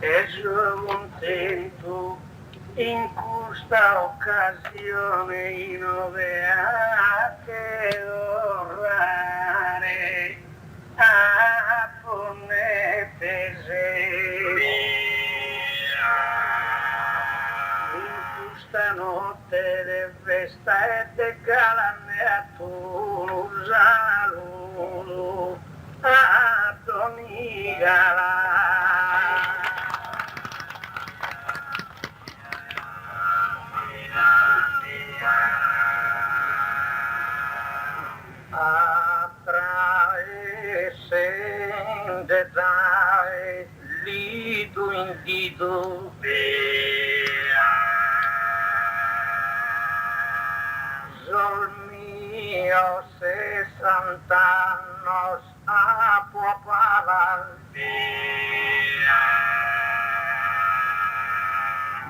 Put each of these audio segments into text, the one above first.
E sono contento in questa occasione innoveate orare a ponete in questa notte de festa e de galanne a tu saluto a Donigala. Attraversende dai lido in dito Sol mio 60 annos a popala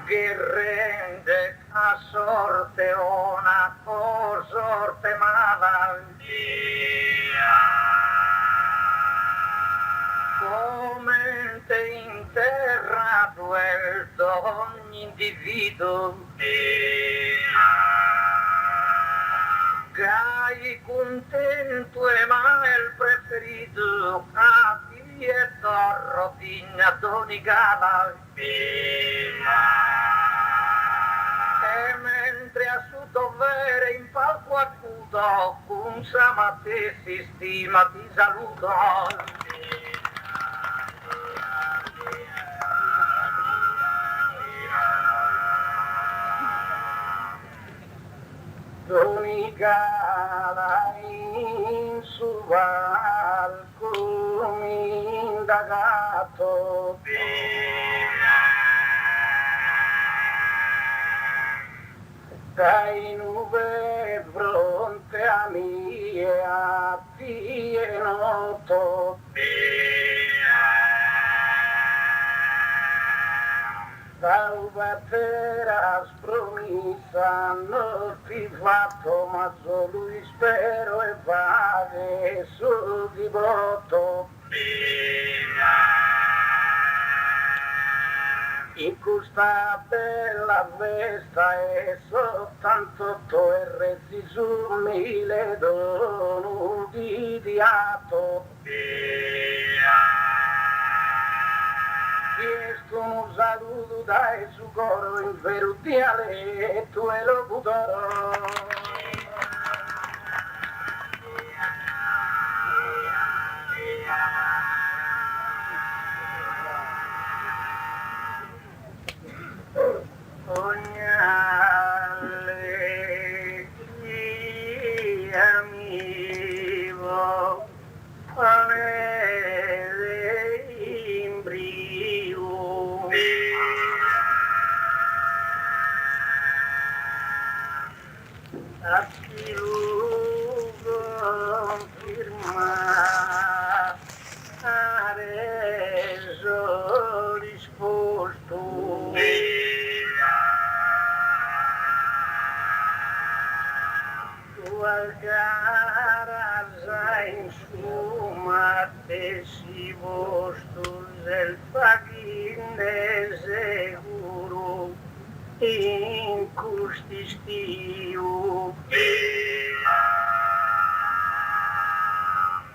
che rende a sorte una o sorte mala come te interrato è ogni individuo Gai contento e ma il preferito a ti e torro digna Donigala e mentre a suo dovere in palco acuto con samate si stima ti saluto Donigala in su balcone indagato dai nube fronte a mia tie noto Salvatera spromissa non ti fatto ma solo spero e vade su di botto in questa bella festa è soltanto e resti su 1000 donuti di atto Chiesto un saluto dai su coro in vero dialetto e locutore gara insuma te si vostos el fagin de seguro in custistiu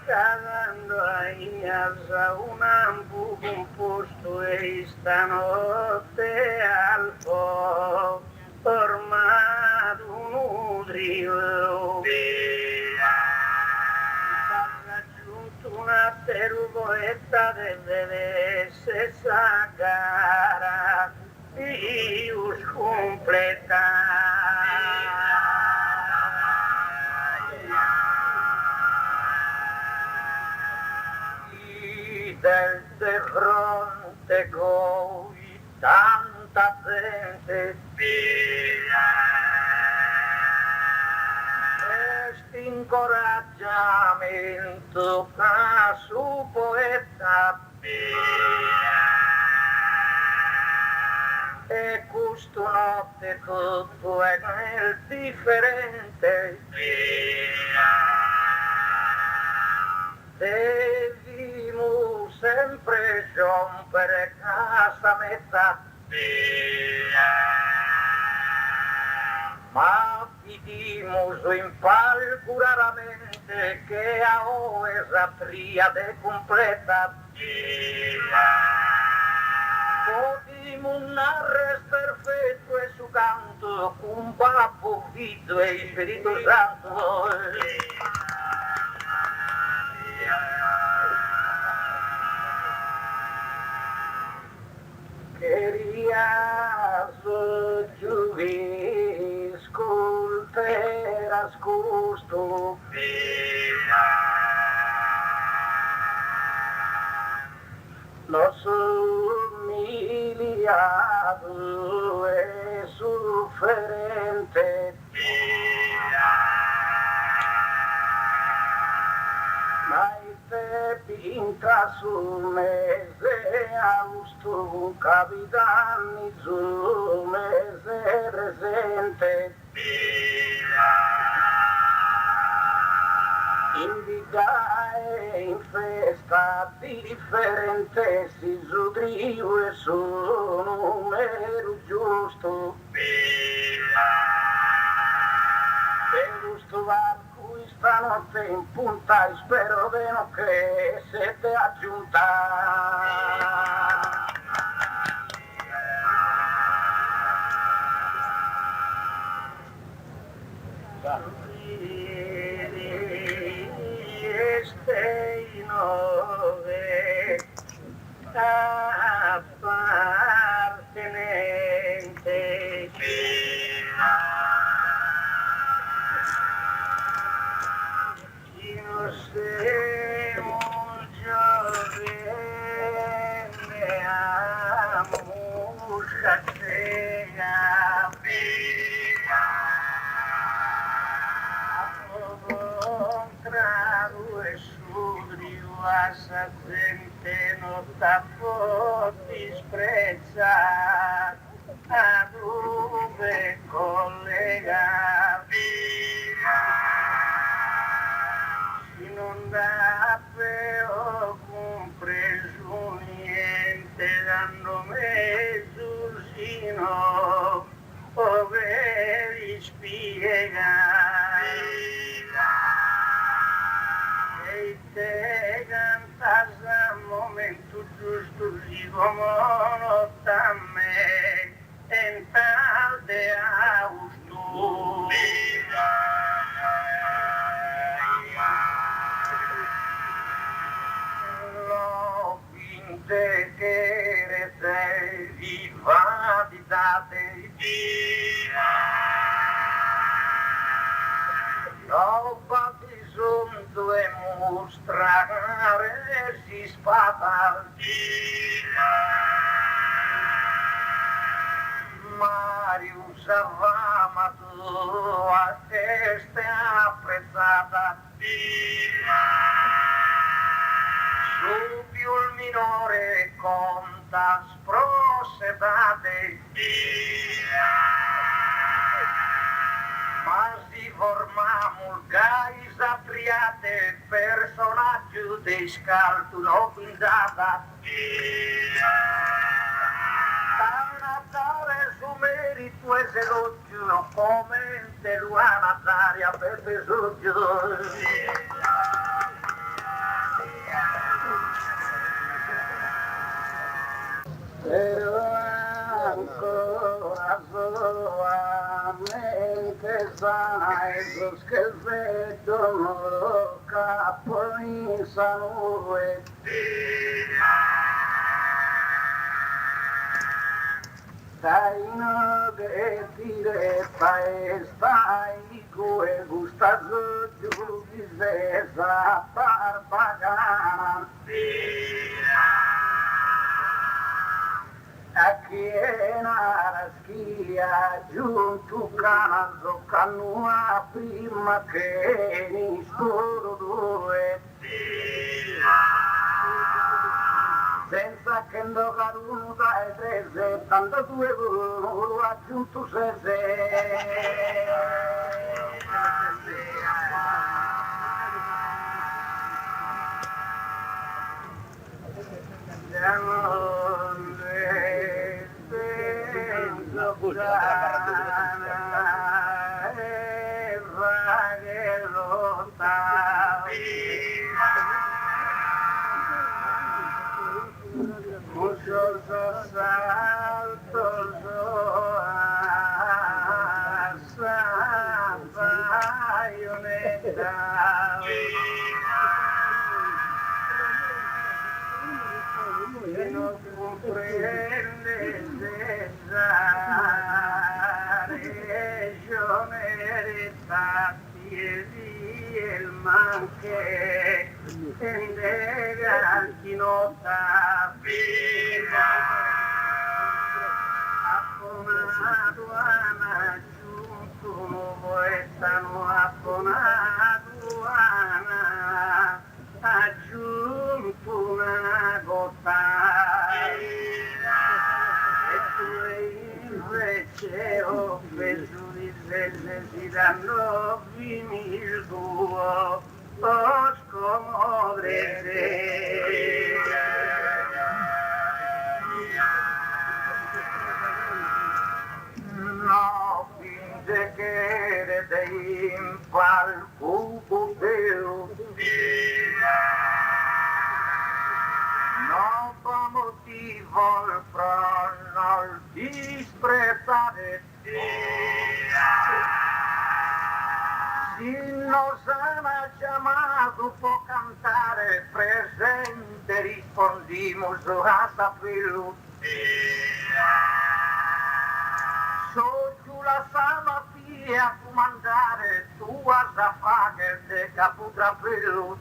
cagando ahí a un ambu composto e stanotte al po' ormai un udrio raggiunto una terugoetta deve essere gara ius completa del de fronte coi tanta gente questo incoraggiamento a su poeta e questo notte tutto è nel differente devimo sempre rompere casa metà ma vidimos in palco raramente che a esa triade completa podimos narres perfetto e su canto con Papo, Figlio e Spirito Santo querías lluvia sculteras gusto los humiliados es sufrente te pinta su mese austo capitani su mese presente indica e in festa differente si sudriu e su numero giusto per gusto va stanotte in punta e spero bene che siete aggiunta este nove appartenente siamo giovane a musca cega contrario e sudrio a sa gente non sta può disprezzare a dove collega non dà però compreso niente danno mezzo sino ove vi spiegare e te cantas al momento giusto dico monotta a me en tal de augusto de querete viva di date roba bisogno e mostrare si spada Marius avamato a testa apprezzata su più il minore conta sprosedate ma si formamo gais apriate per raggio di scalto no pinzata Natale su merito e sedoggio come te Luana d'aria per besoggio però ancora solamente sai lo scherzetto capo in sangue stai no che ti stai stai come gusta giù di sesa barbagana Aquí en Arasquia, junto canazo canua prima che ni scuro due. Senza che ndo caruta e trese, tanto due volo aggiunto non comprende regione piedi il manche endega chi nota apponato a giunto nuovo e stanno apponato a aggiunto una gota e tu invece ho preso di se si danno vini il tuo o scomodrete no finge che dei in palco teu no fa motivo per non disprezzare si nos ha chiamato può cantare presente rispondimos a saperlo sotto la stamattina a comandare tu a fare de caputrapello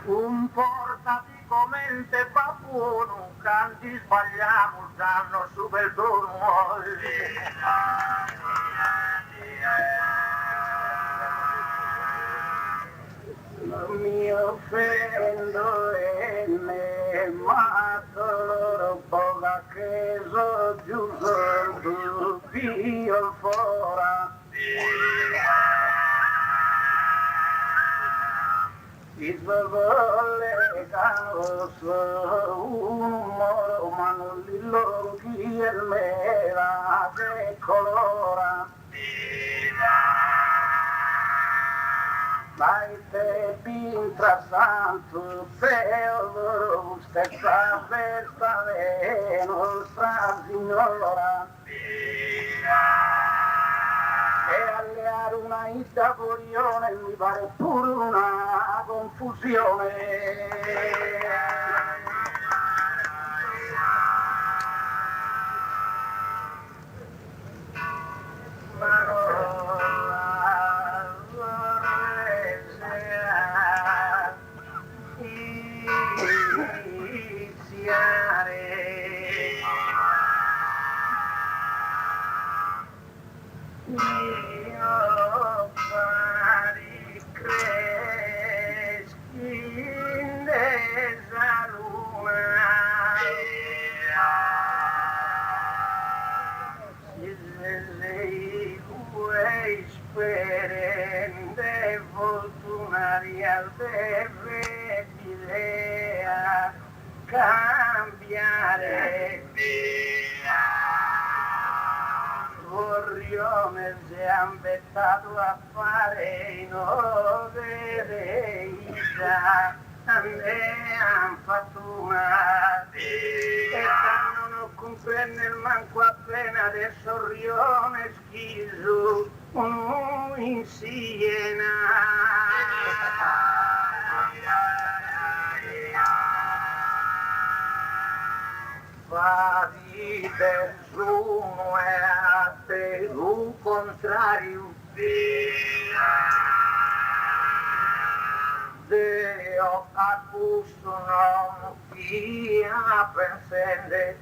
comportati come te papuno canti sbagliamo danno su bel dono non mi offendo e ne mato loro poca che so giusto tu io fora il volle canoso un moro ma non li loro chi il mera che colora Vai te pintra santo Teodoro stessa festa de nostra signora e alleare una indavorione mi pare pure una confusione che fortunaria deve idea cambiare via. Gorrione si è ambettato a fare noverità, andiamo fatto una e non comprende il manco appena del sorrione schiso in Siena. Fari nessuno è a te un contrario Dio a questo non via pensende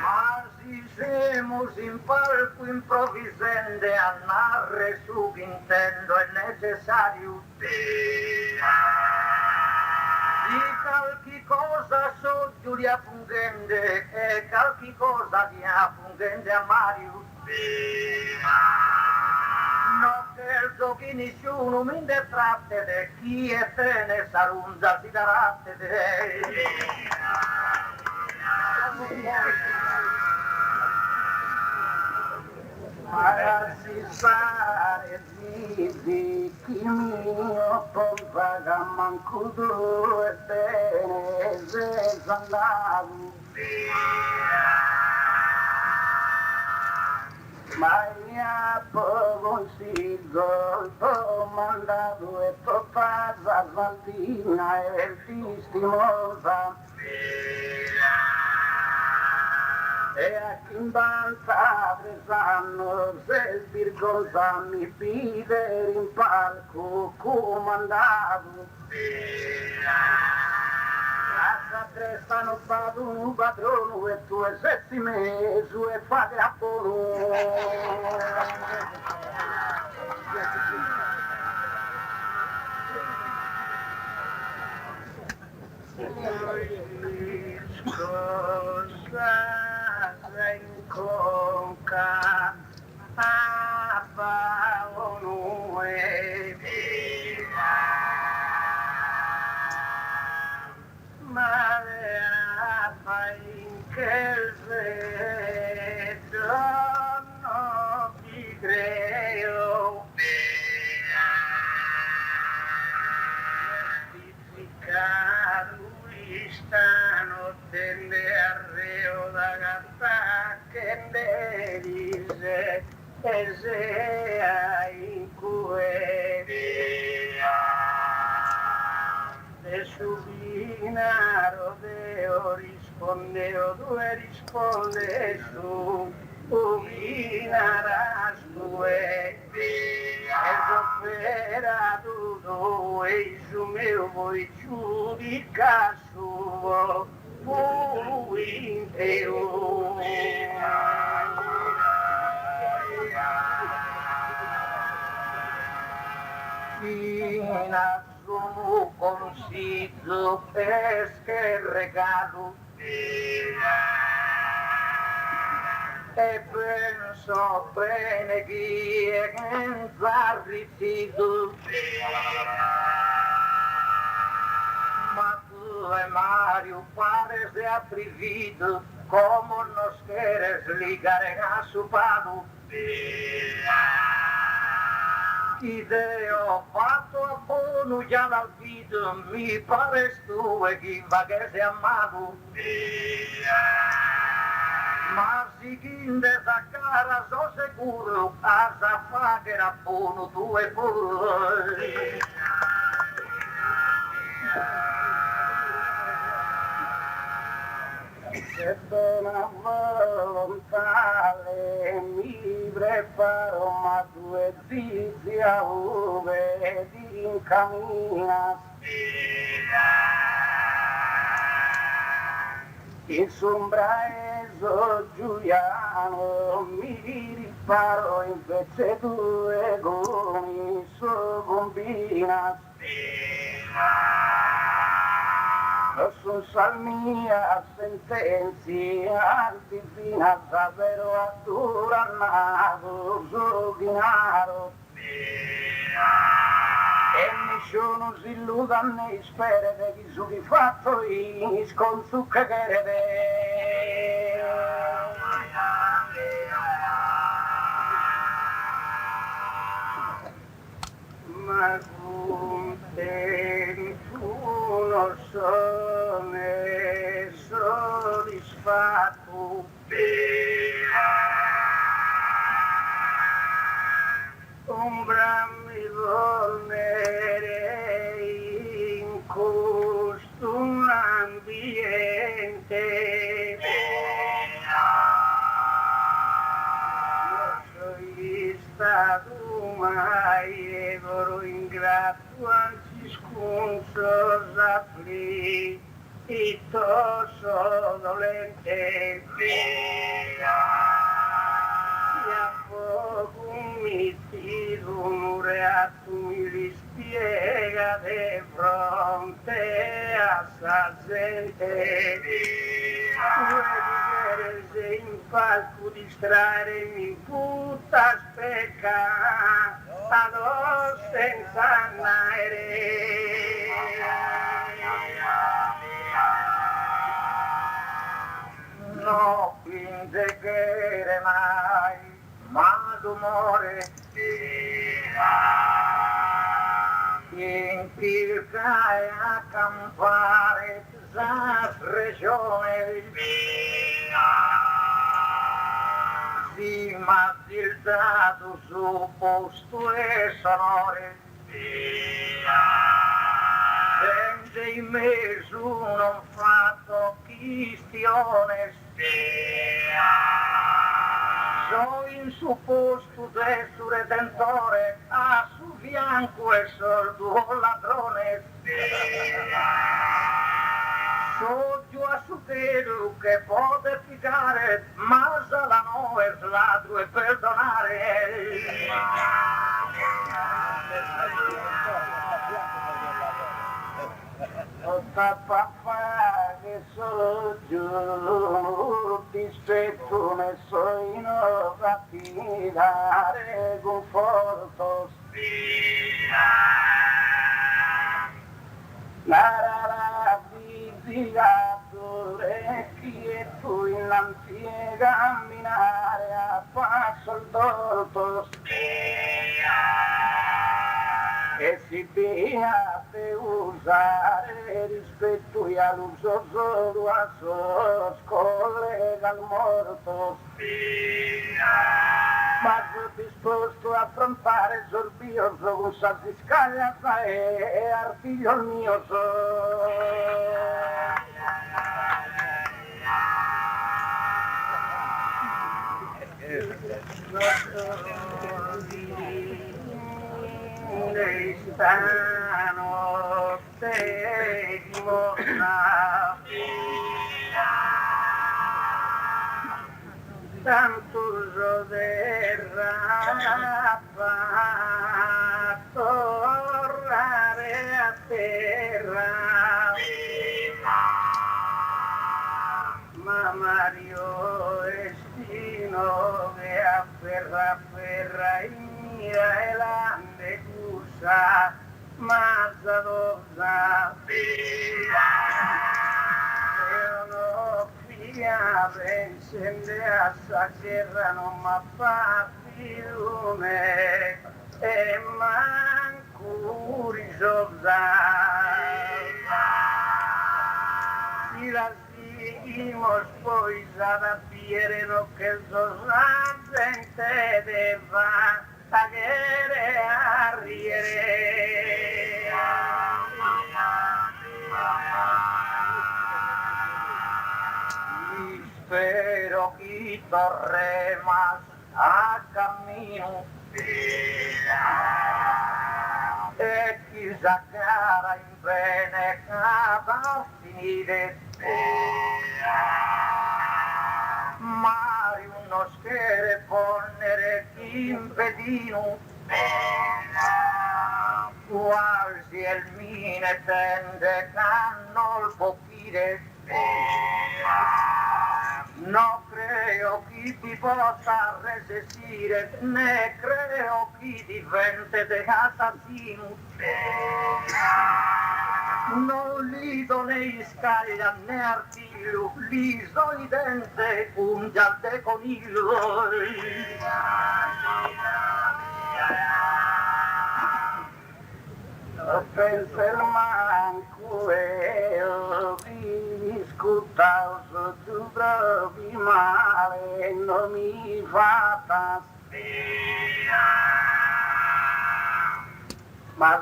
ma si siamo in palco improvvisende a narre su che intendo è necessario di qualche cosa so Giulia Fungende e qualche cosa di Fungende a Mario no che il giochi nessuno mi detratte de chi è te ne sarunza si daratte de ma si fare di chi mio pompa manco due bene se andato ma io consiglio ho mandato e ho fatto Svantina e Fistimosa e a chi banta presanno se il Birgosa mi pide in palco comandato a tre stanno fatto un padrono e tu e settime su e fate a buono cosa sei in conca a paolo e mare a fai che vedo non ti credo lui stanotte arreo da gatta che ne dice e se hai in cue e subinaro deo rispondeo due risponde su ubinaras due e soffera tutto e su mio voi giudica suo intero in assumo consiglio pesche regalo e penso bene chi è zarritido ma tu e Mario pare se atrevido como nos quieres ligar en asupado ideo fatto a buono già dal video mi pare tu e chi va che sei amato ma si chinde sa cara so sicuro a sa fa che era buono tu e pure se dona volontale mi preparo ma due zizi a uve di incamina il sombraeso Giuliano mi riparo invece due gomi. にそごびなす。 io, Su salmia sentencia divina davvero a Duranato Zoginaro e nessuno si illuda né spera di chi su di fatto con su che ma con te tu non sono soddisfatto ombra mi dormirei in questo ambiente non sono stato mai evero ingrato anzi scunso sapri e tosso dolente sia poco mi tiro un reato mi rispiega di fronte a sta gente vuoi vedere in palco distrarre mi puta specca ad senza naire no finge che mai ma d'umore in pirca e a campare sa regione si ma dildato su posto e sonore senza in me su non fatto chistione so in su posto del suo redentore a su fianco e sordo ladrone so giù a su pelo che può piccare ma sa la no è ladro e perdonare papà che sono giù dispetto ne so in dare conforto la visigato recchi e tu innanzi a camminare a passo il dorto e si piace usare rispetto all'uso solo a sos collega al morto ma sono disposto a affrontare sorbioso con salsi scaglia e artiglio il mio stanotte dimostra tanto soderra fa tornare a terra ma Mario Estino che afferra in mia e la negusa mazza dosa figlia pensende a sta guerra non m'ha fatti lume e manco risolza si la seguimos poi da piere lo che so la gente deva agere arriere spero che torremas a cammino e chi saccara in bene cada finire mai uno schere ponere chi impedino quasi el mine tende cannol pochire. No creo chi ti possa resistere, né creo chi divente de assassino. Non li donei scaglia né artiglio, li solidente un gial de coniglio. Per manco io discuta tu provi male, non mi fa ma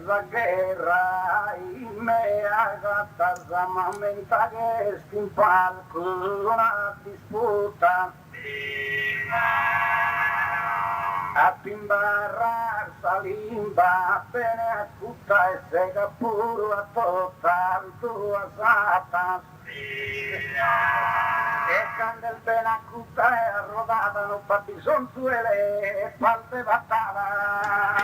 la guerra in me agatta zamamenta che in palco una disputa a pimbarra salimba bene a tutta e sega puro a tutta tua sata e candel bene a tutta e arrodata non fa bisogno e parte battava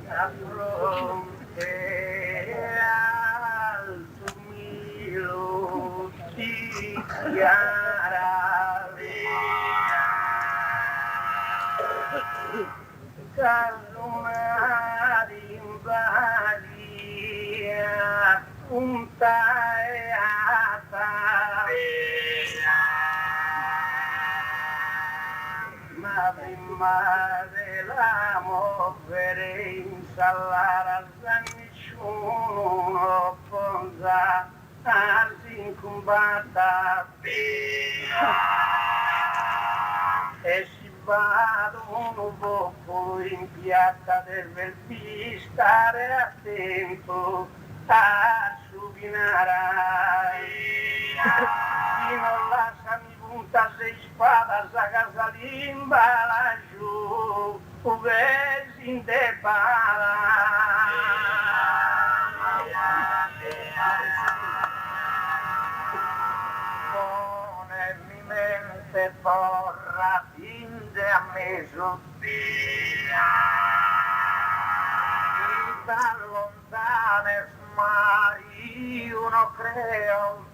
a fronte al tuo mio chiara calma in balia punta e ata ma prima della muovere insalare a nessuno ponza in combatta e si vado un poco in piazza del Verdi stare attento a subinare chi non lascia mi punta sei spada sa casalimba laggiù uvesi in depara mente porra tinde a me sottile y tan lontanes mai uno creo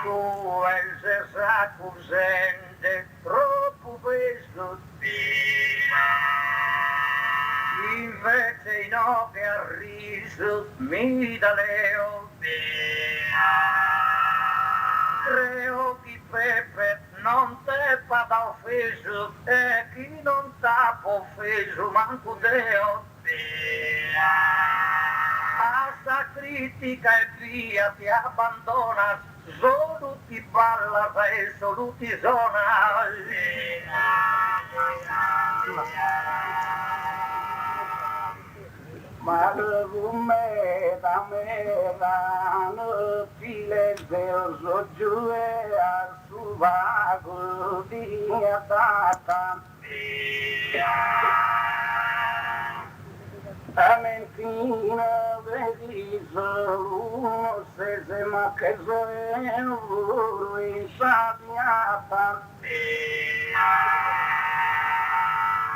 tu el se accusente troppo peso invece i no che ha riso mi da leo creo che Pepe non te vada offeso e chi non t'ha offeso manco Deo a sta critica e via ti abbandona solo ti parla e solo ti zona ma come da me danno file del giù e al suo vago di data a mentina vedi solo uno se ma che è un insabbiata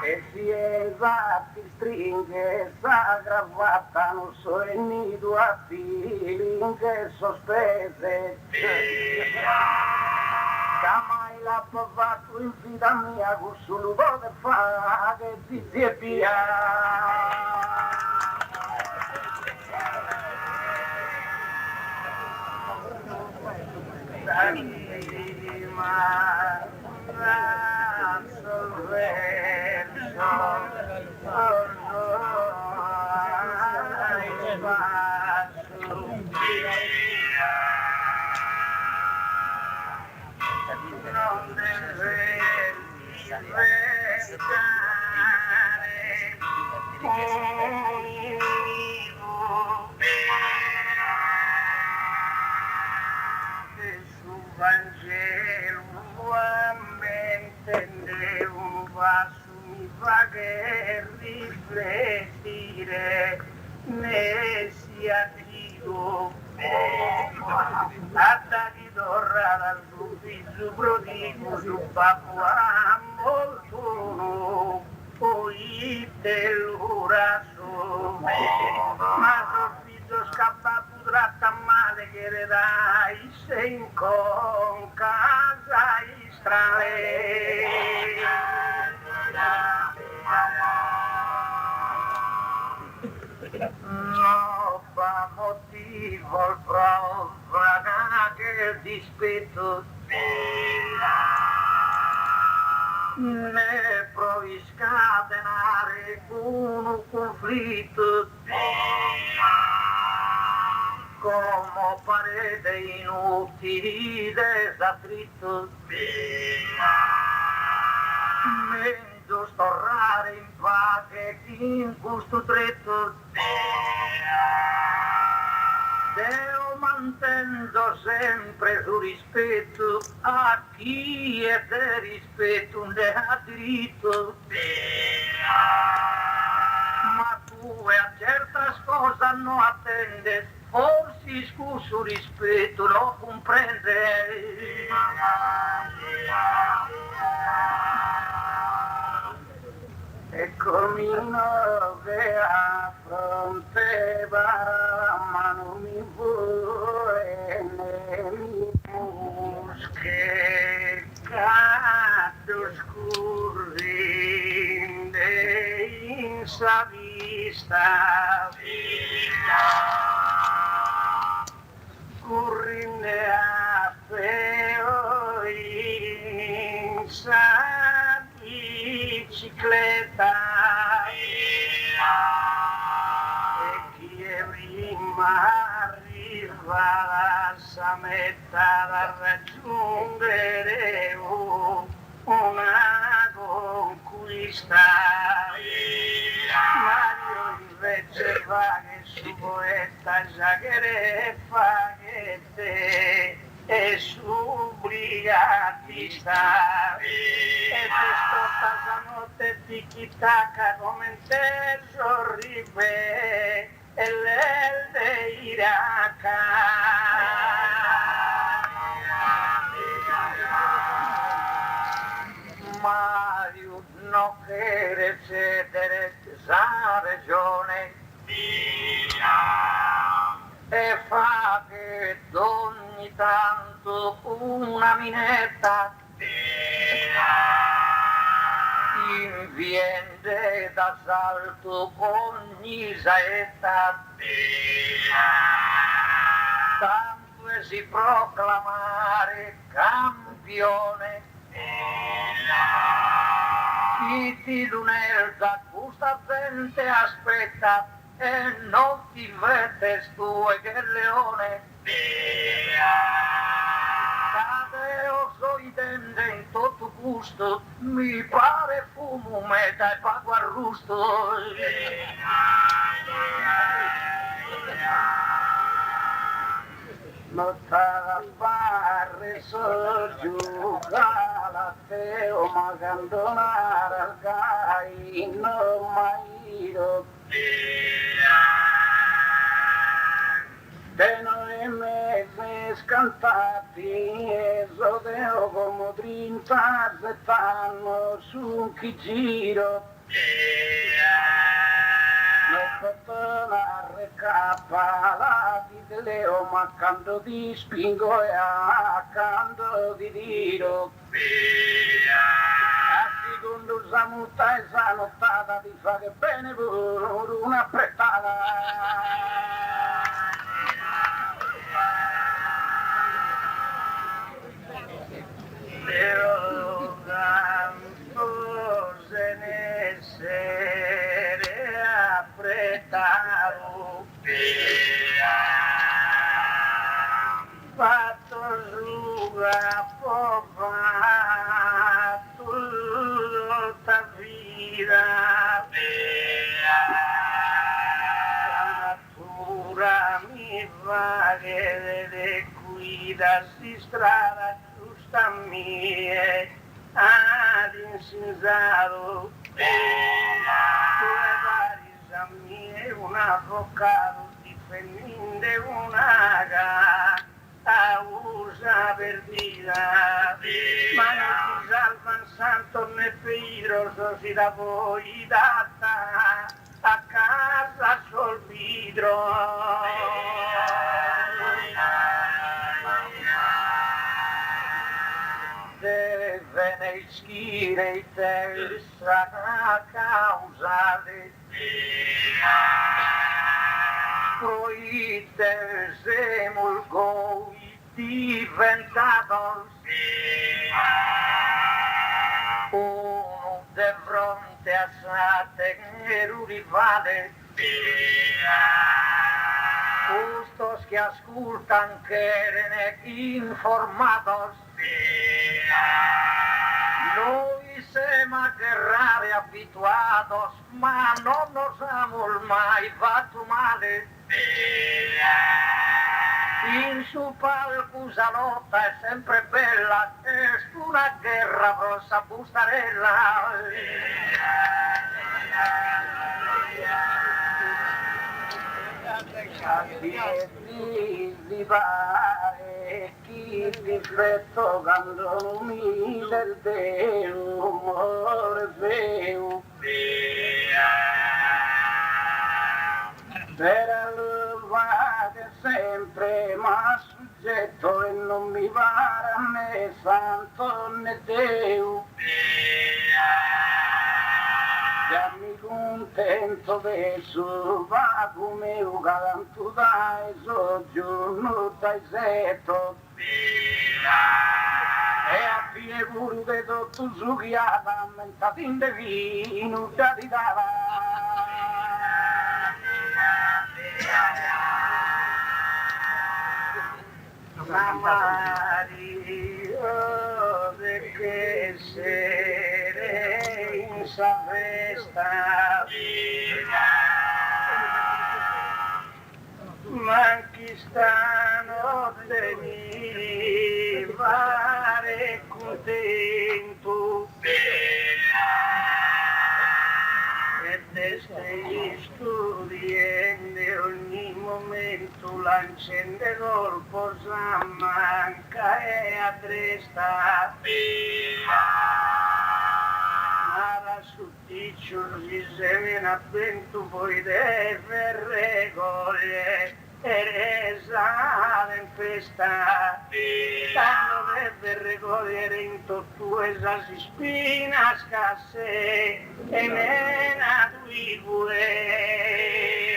e si esatti stringe sa gravata non so e nido a fili che sospese mai l'ha provato in vita mia con solo vuole fare di zia via riflettire ne sia Dio attacchi d'orra Papua molto poi dell'ura su ma sul figlio scappato tratta male che eredai se in con casa strale no fa motivo prova che dispetto ne provi scatenare un conflitto come parete inutili desattrito meglio storrare in pace in questo tretto Deo mantengo sempre su rispetto a chi è di rispetto non ha diritto ma tu a certa cosa non attende forse scuso rispetto lo comprende e commino che affronteva ma non mi vuole né mi busche cado scurrinde in sa vista scurrinde a feo in sa bicicletta e chi è prima arriva alla sametta da raggiungere una conquista Mario invece fa che su poeta già che fa che te e su brigatista e questo pasanotte tiki-taka come in te sorribe e l'elde iraca Mario non quiere cedere esa regione e fa che ogni tanto una minetta inviende d'assalto ogni saetta tanto e si proclamare campione chi ti lunelda questa gente aspetta e non ti vede tu e che leone Cadeo so intende in tutto gusto mi pare fumo meta e pago arrusto Nota pare so giuga teo magandonar al gai no mairo de noi mesi scantati e rodeo come 30 zettano su un giro la recappa la di leo ma canto di spingo e a canto di tiro a secondo samuta e sanottata ti fa che bene pure una prettata Leo canto se ne sere apretaro fatto suga popa tutta vita la natura mi fa che le guida si strada giusta mia ad insensato due vari esami un avvocato difendente una a usa perdita ma non si sa Santo né Pedro si da voi data a casa sul vidro. Deve ne schire terra causale proite semulgoi diventados uno de fronte a Sate un rivale justos que ascultan quieren informados noi siamo a guerrare abituados ma non nos hemos mai fatto male in su palco la lotta è sempre bella è una guerra grossa bustarella di pare chi rifletto quando mi del Deo Morfeo per l'uva sempre ma soggetto e non mi pare né santo né Deo già mi contento verso va come un galanto dai soggiorno dai setto e a fine pure che tutto succhiava aumentato in devino già ti dava Mario perché sei in sa festa ma chi stanotte mi pare contento e te stai studiando ogni momento l'accendedor posa manca e a testa Mara sutticcio si semina vento poi deve regole e resa in festa quando deve regogliere in tutto esa si spina scasse e mena tui pure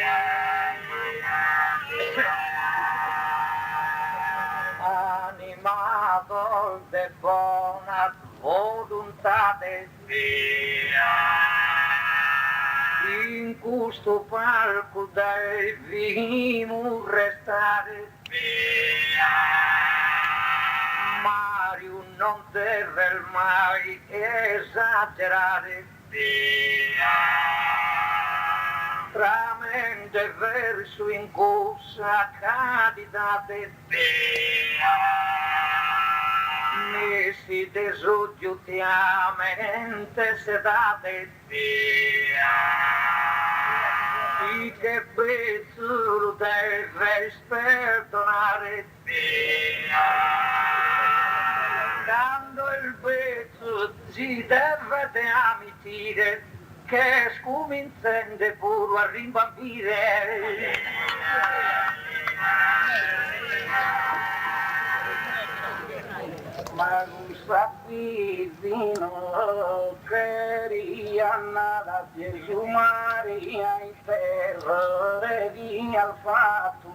animato de buona volontà in questo palco devimo restare Mario non deve mai esagerare tra mente e verso in corsa candidate messi desoggiutiamente sedate e che pezzo lo deve sperdonare dando il pezzo si deve te amitire che scominciando pure a rimbambire ma non sapevano che ria nada di Maria in terra di al fatto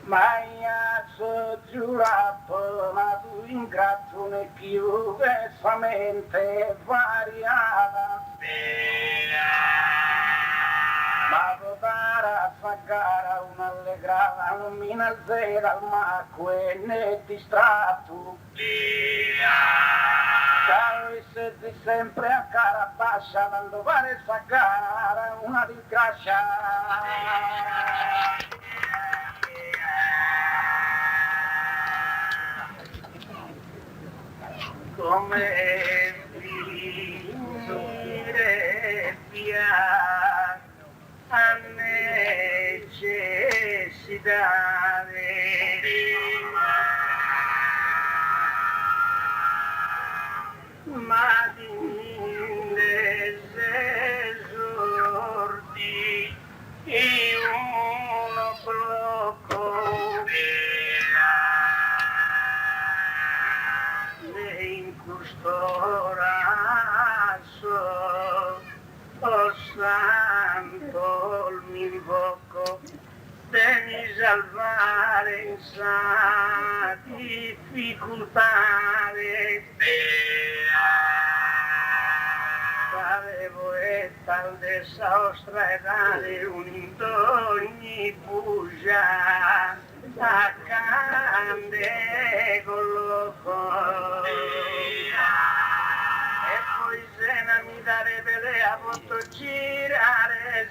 ma io so giurato ma tu ingrazio ne più versamente variata ma votare a sagara un'allegrata non mi alzera al macque né distratto ciao e siete sempre a cara bascia quando pare sagara una disgrazia come dire via a necessità blocco in questo razzo, oh santo il mio invoco, devi salvare in sa difficoltà. Sarevo e tal dessa ostra e dare un indogni bugia a cande con loco. E poi se mi darebbe le a potuto girare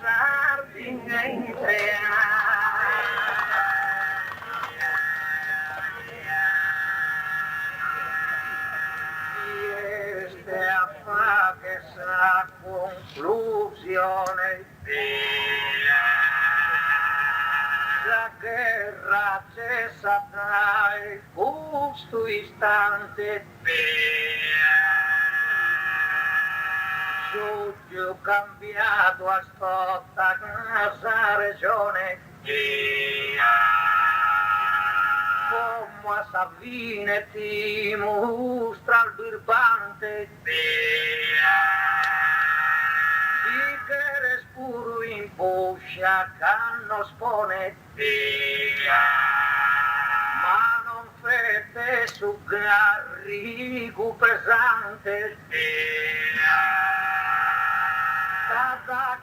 sardina in questa conclusione la guerra cessa dai questo istante ho cambiato a stotta casa regione come a Savine ti mostra il birbante di che eres puro in boccia canno spone ma non fette su garrigo pesante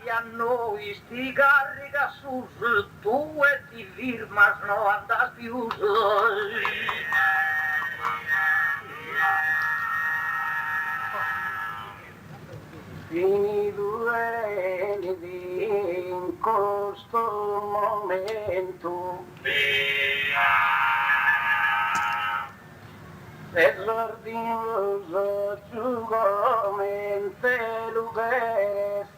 che a noi sti garriga sus tu e ti firmas no andas più fini due in questo momento esordinoso giugamente lugares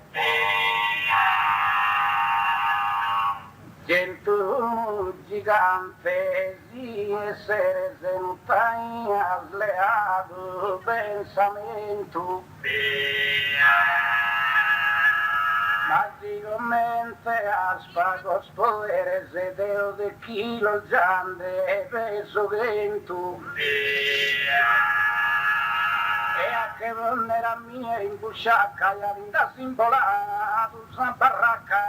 Gentile gigante si essere montanhas leado pensamento magicamente as pagos poderes de Deus de kilos grande peso vento e a che era mia in busciacca e vinda simbolado San Barracca.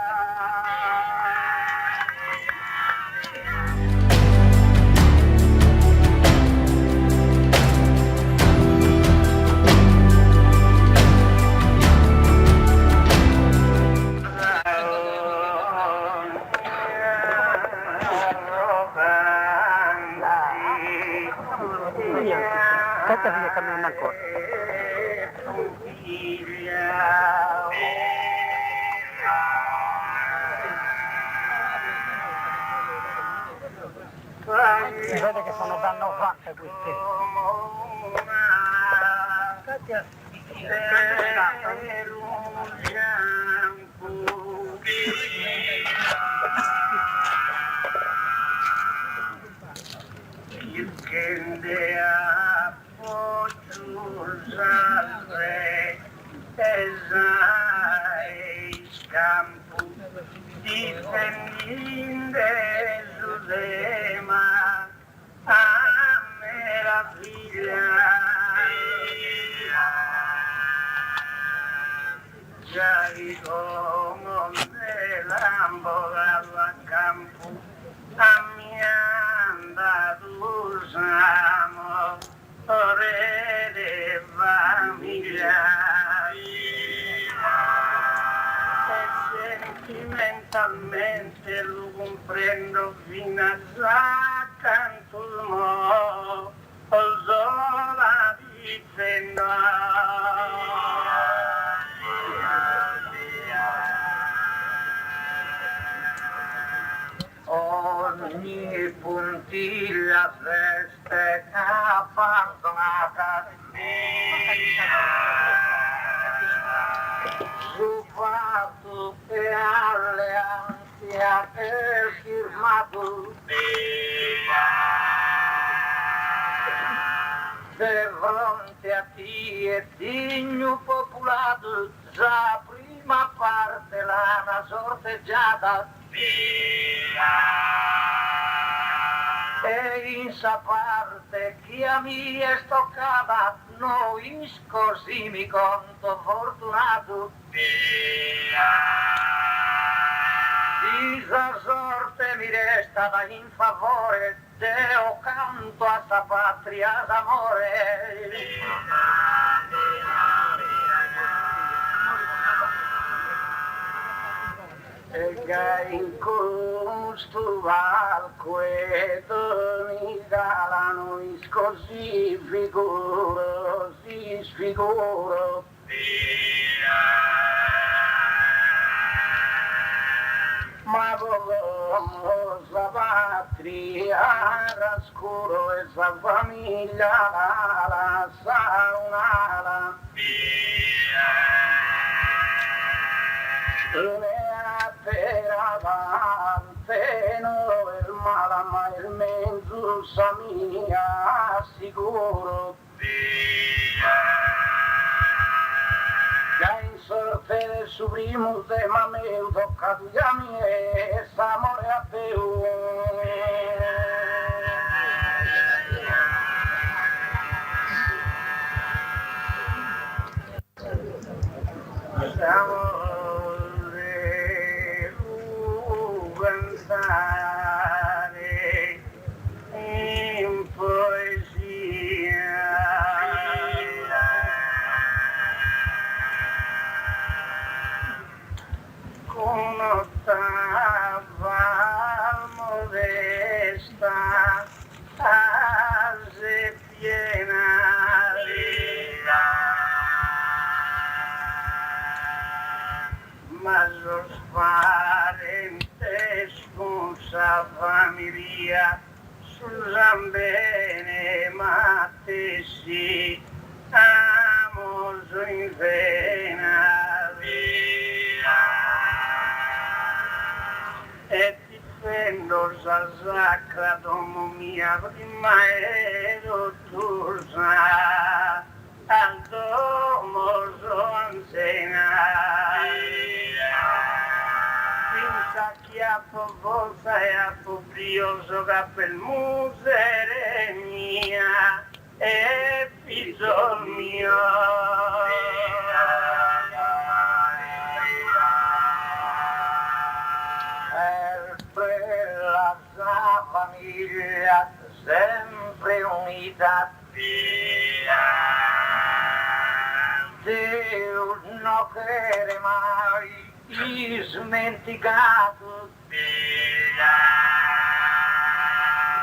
Questa viene camminando ancora. Si vede che sono da 90 questi. Difendinde Zulema a meraviglia già i como dell'ambo dalla campo a mianda d'usamo ore de famiglia sentimentalmente lo comprendo fino a canto il mo sola dicendo ogni puntiglia feste abbandonata su fatto e alleanza e firmato de fronte a ti e digno popolato già prima ma a parte l'ana sorteggiata e in sa parte chi a mi è stoccata, noi così mi conto fortunato. Isa sorte mi resta da in favore, Deo canto a sta patria d'amore. E che in questo valqueto mi galano così figuro, si sfiguro. Ma volevamo la patria rascuro e sa famiglia la sa un'ala. Per avanti no il male ma il mezzo sa mia sicuro. Già in sorte del suo primo tema me lo toccato già mi e s'amore a te. Cantare in poesia con ottava modesta ase piena ma sos parentesco sa famiglia susan bene ma te si amoso in vena via e difendo sa sacra domo mia prima ero tursa al domo so anzena. Chi a forza e a brioso cappel musere mia e figlio mio. Per la sua famiglia sempre unita. Dio non crede mai dimenticato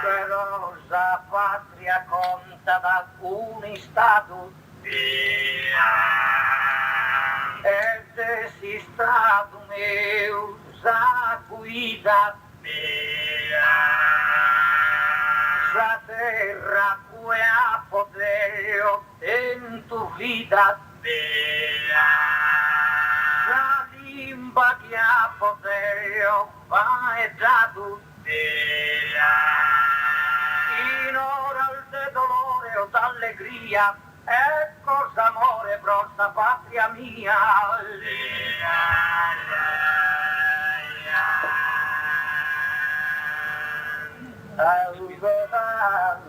però la patria conta da un stato ed è stato mio sa guida sa terra cui a potere in tu vita sa limba che a potere va e già tu in ora del dolore o d'allegria ecco s'amore prosta patria mia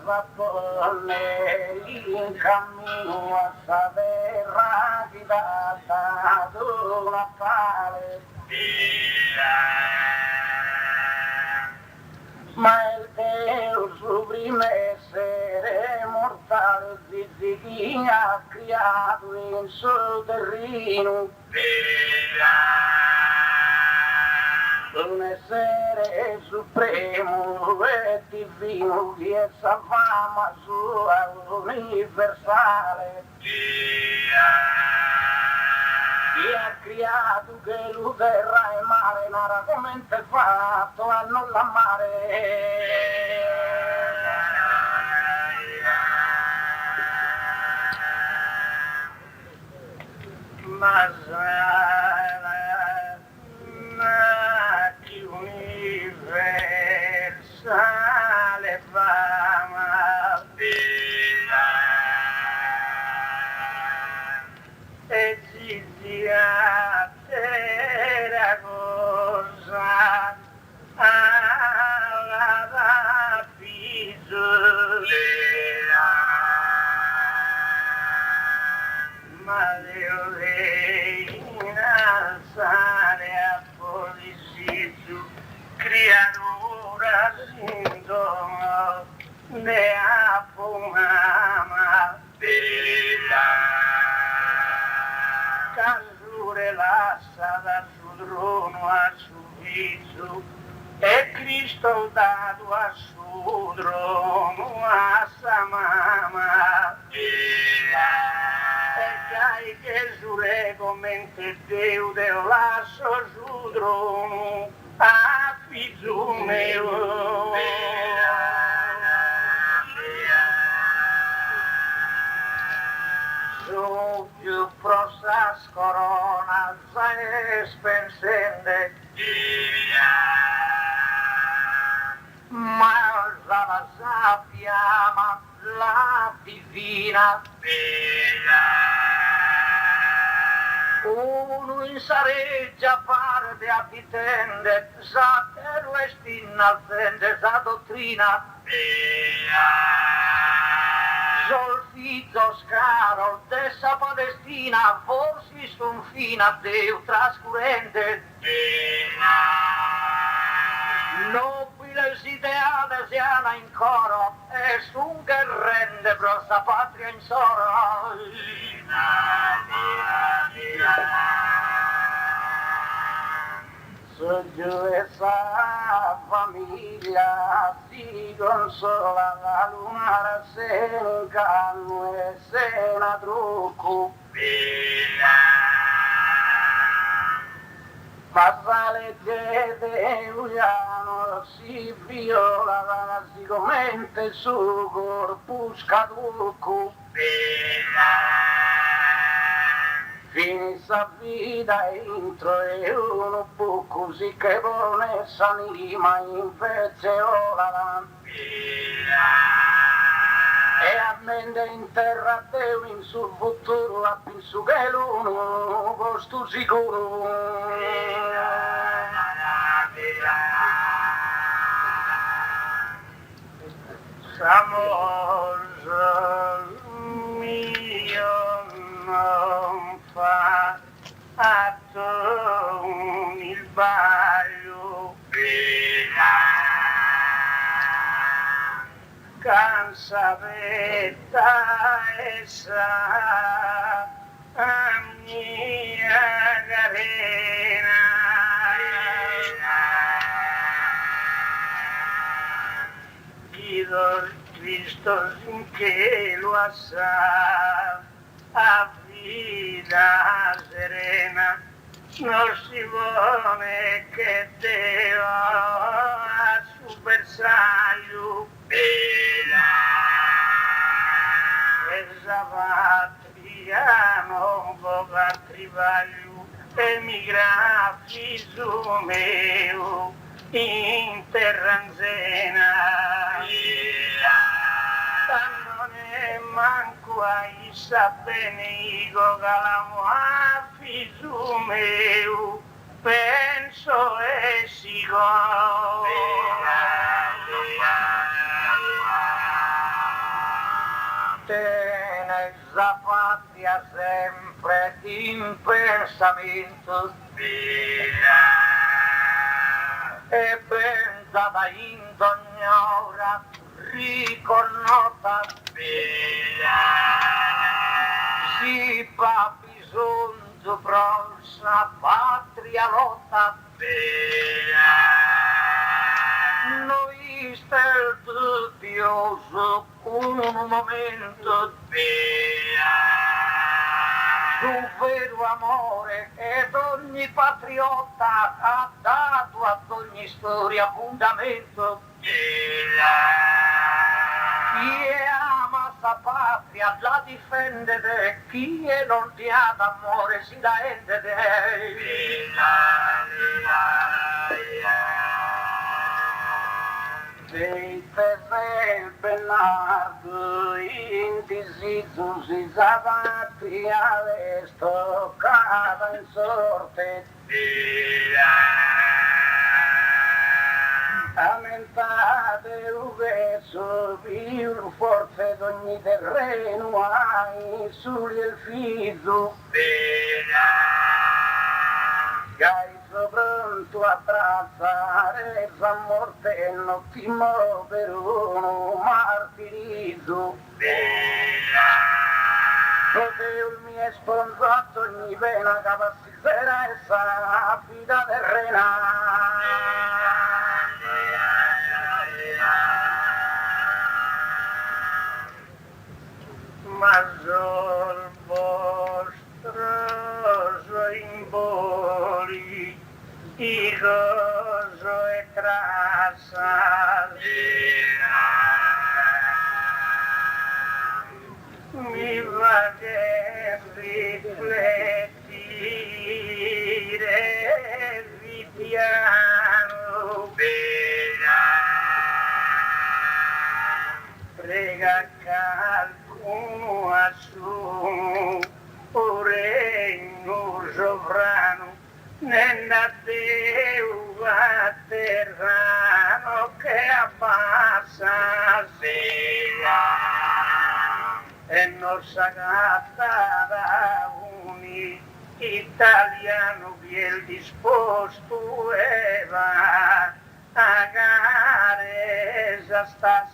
la ponne in cammino a sa terra che dà dato una pale ma il Dio suo primo essere mortale Zizi ha creato in suo terreno un essere supremo e divino che è sa fama sua universale che ha creato che lui terra e mare nara come è fatto a non l'amare ma universale fama e ci sia te fizu, e Cristo dato a suo trono a sa mamma. E cai che giure come Dio del lasso su trono a fizu mio. Su più prosas corona se spensende, ma la sappiamo la divina. Uno in sareggia parte a titende, sa terra e stinna al tende, sa dottrina. Solfizzo scaro dessa Palestina, forsi son fina Deo trascurente. Nobile ideale siana in coro, e sun che rende grossa patria in soro. Su giù essa famiglia si consola, la luna se ne calmo e se ne trucco. Passa leggete Giuliano, si viola sicuramente su corpo scaducco. Finissa vita entro e uno po' così che vuole sanima invece la e a mente in terra Deo in sul futuro a penso che l'uno posto sicuro. Amor mio non fa attorno il baglio, cansavetta essa a mia carena. Chiedo Cristo che lo assà a vita serena, non si vuole che Dio a su bersaglio esa patria non voga trivaglio, emigra figlio mio in terranzena. Non è manco a isa bene io calamo a figlio mio, penso e sigo. Tienes la patria sempre in pensamento e pensa da in ogni ora riconnota. Si fa bisogno prossa patria lotta. Noi stel dubbioso un momento un vero amore ed ogni patriotta ha dato ad ogni storia fondamento. Chi ama sa patria la difende, chi non ti ha d'amore si la ende. Dei il Bernardo in disizio si sa patria le stoccata in sorte. Aumentate uveso più forze d'ogni terreno ai suli il fizu. Gaiso pronto a abbracciare la morte e non ti muovo per uno martirizzo. Poteo il mio sponsato ogni pena che passi sera e sa vita terrena. retrasas. Mi va de riflettire di piano, prega qualcuno a suo regno sovrano, nella Deuva terrano che abbassa e non sagata da un italiano bien disposto e va a gare sta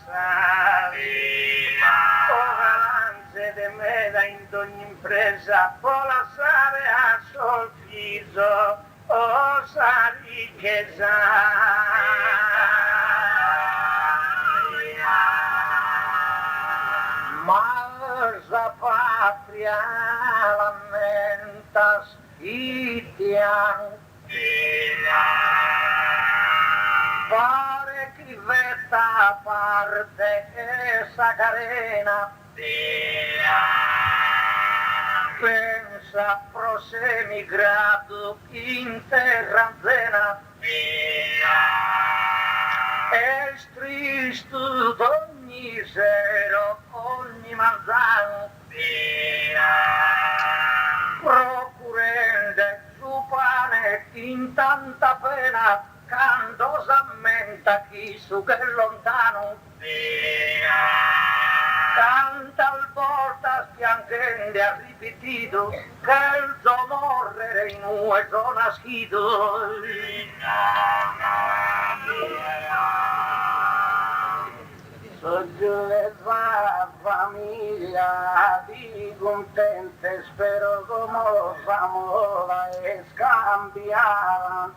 Ogalanze de meda in ogni impresa può lasciare a sorriso o sa ricchezza. Marsa patria lamentas itian pare che vetta parte essa carena pensa prosemigrato in terra zena è tristo d'ogni sero ogni manzano procurende su pane in tanta pena candosamente chi su che lontano canta al porta spiangende ha ripetito che il suo morrere in un sono nascito. Soggiù la famiglia di contente spero come famola e scambiava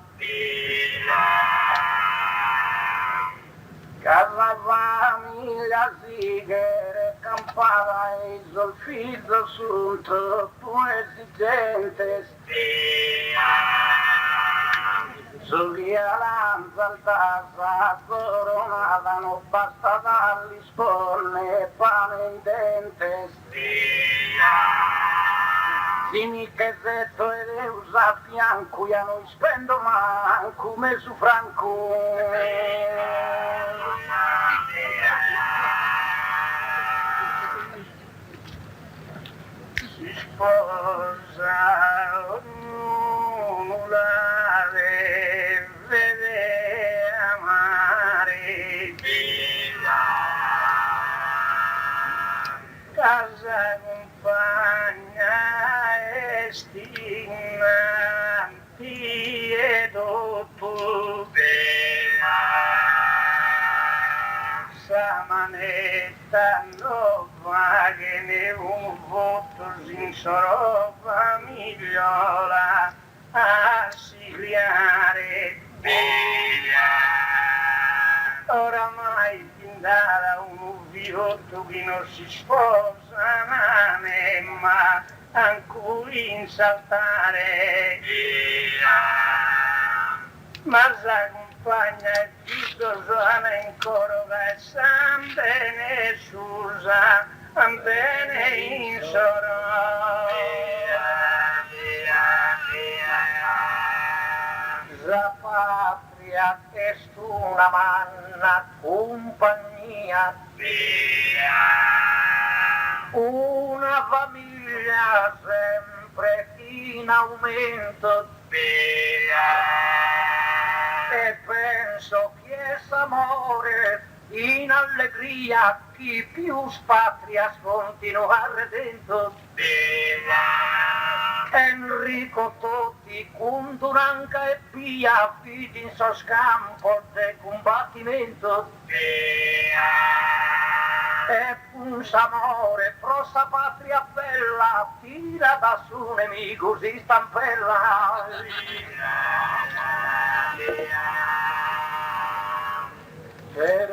casa famiglia si che campava e sul figlio su troppo esigente sulla lanza altasa coronata non basta dargli sponne pane in dente Dini che zetto e usa a fianco io non spendo manco me su franco si sposa ognuno la vede amare casa compagna e stimati e dopo Samanetta non va che ne un voto in solo famigliola a sigliare oramai pindara un viotto che non si sposa ma ancora in saltare ma sa compagna e tutto suona in coro che san bene susa bene in soro la patria è una manna compagnia una famiglia sempre in aumento e penso che s'amore in allegria chi più spatria continuare dentro Enrico Totti con Duranca e Pia fidi in so scampo de combattimento e un s'amore prossa patria bella tira da su nemico si stampella per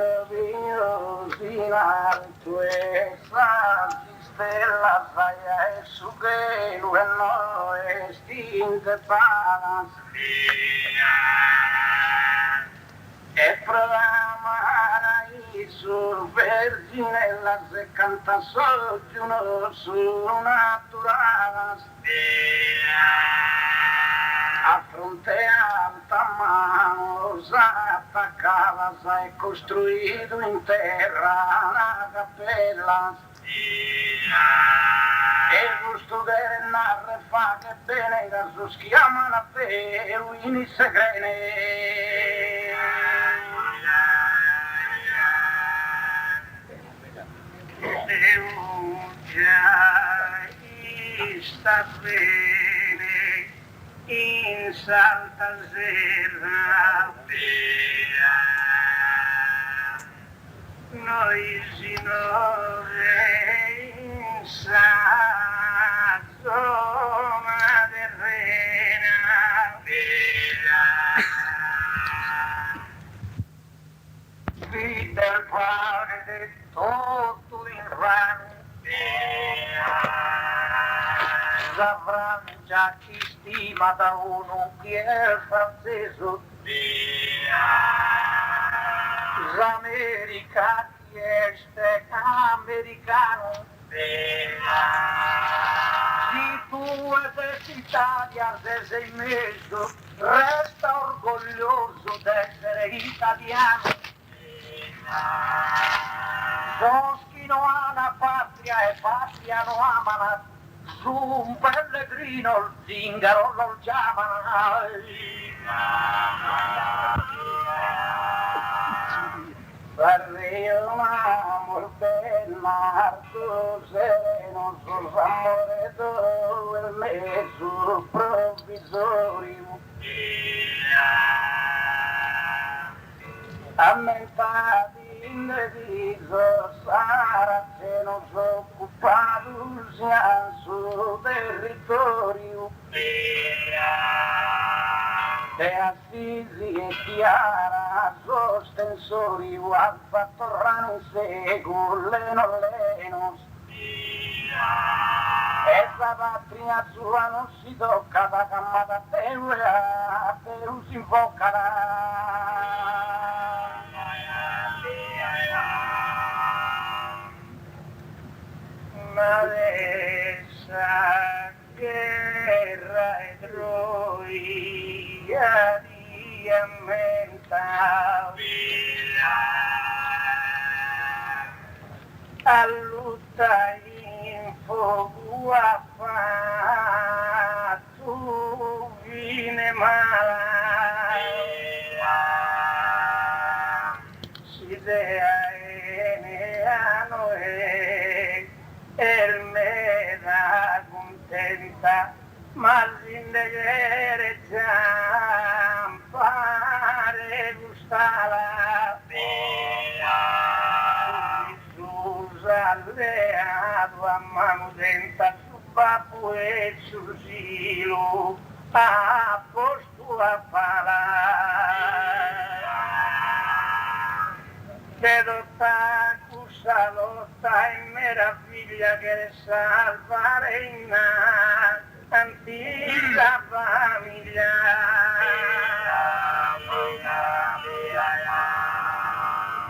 alto e santi stella saia e su che lui no estinte palas sentinella se canta soggiuno su naturale a fronte alta mano s'attaccava, s'è costruito in terra una cappella e giusto che narre fa che bene che si chiamano a te in segrene. Sta bene in Santa Serra noi signore in sa zona terrena vita il pane di tutto l'inverno la Francia chi stima da uno che è il francese l'America chi è americano se tu sei Italia se sei messo resta orgoglioso d'essere italiano Soschi non ha una patria e patria non amano su un pellegrino il zingaro lo chiamano per un amor del marzo sereno sul amore dove messo provvisorio ammentati indeciso saraceno occupato sia sul territorio e Assisi e Chiara sostensori al fatto rano secolo non e la patria sua non si tocca da cammata a te non si infoca ma essa guerra e troia di ammenta a lutta in fuoco a fatto viene male si dea e il meda contenta ma l'indegere zampare gustava Susa alleato a mano denta su papo e sul silo a posto a parlare vedo questa lotta e meraviglia che salvare in antica famiglia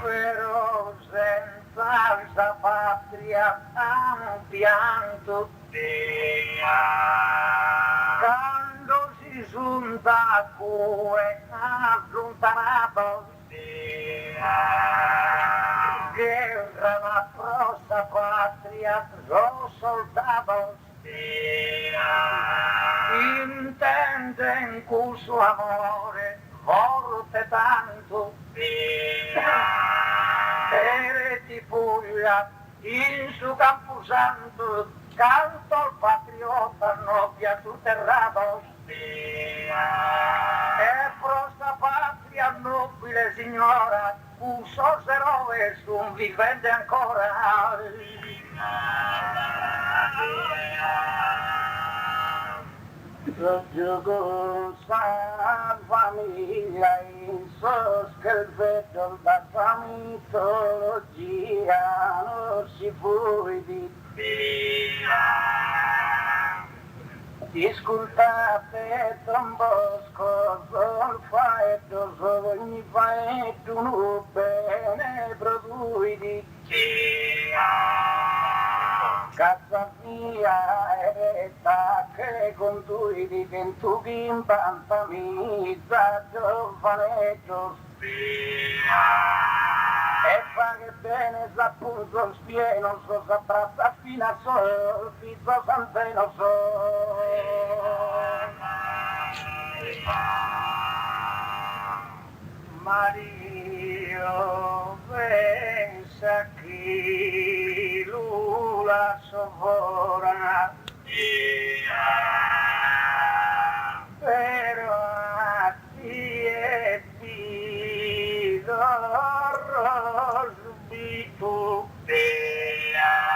però senza questa patria un pianto quando si giunta a cue allontanato guerra la nostra patria los soldados intenden con su amore forte tanto e ti Puglia in su Camposanto canto al patriota novia su terrados e prosta patria nobile signora uso eroe su un vivente ancora lo gioco sa famiglia in sos che il vedo da mitologia non si può di Ascoltate trombosco, sol faetto, ogni faetto un bene produiti. mia eretta che conduidi che in tu impantamizza giovanetto e fa che bene s'appunto spieno so s'abbrazza fino a sol pizzo santeno so Mario pensa che l'ula sovora però a ti è pido rosbito pensa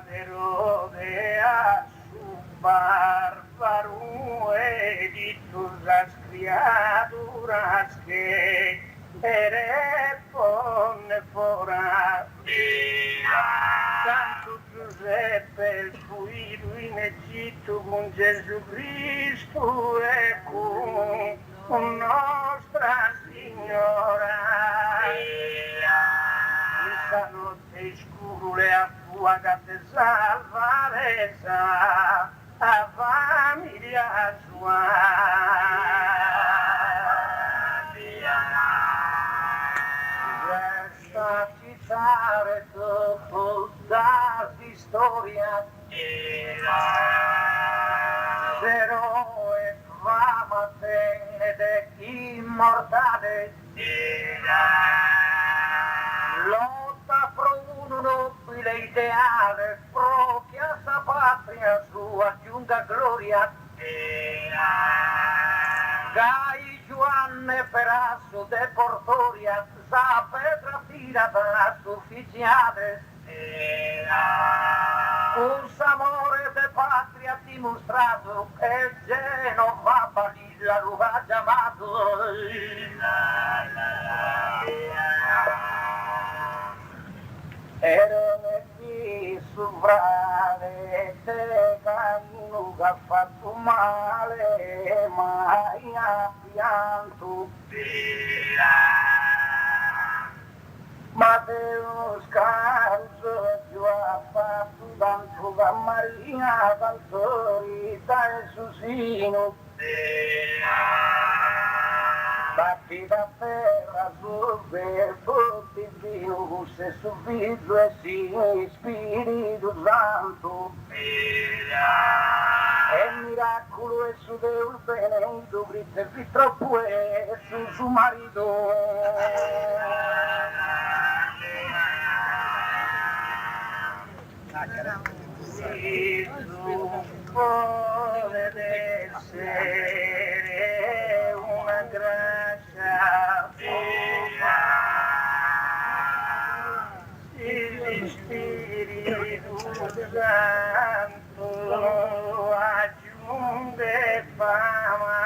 de rode a su bárbaro e tus las criaturas que eres pone fora Santo Giuseppe il figlio in Egitto con Gesù Cristo e con Nostra Signora questa notte scura a tua che te salvare a famiglia sua questa citare dopo da storia eroe fama tenere immortale lotta pro un nobile ideale propria sa patria sua giunta gloria Gai Giovanni Perasso de Portoria sa Petra tira da sufficiale un amore de patria dimostrato e Genova Balilla lo ha chiamato Ero qui sovrane te caino che ha fatto male mai ha pianto Matteo Scarso più ha fatto tanto da Maria Valtorita e Susino Batti da terra sul verbo divino se su viso e si Spirito Santo e miracolo e su Deo il benedetto Cristo e troppo e su marito Gesù può essere una grazia il Spirito Santo aggiunge fama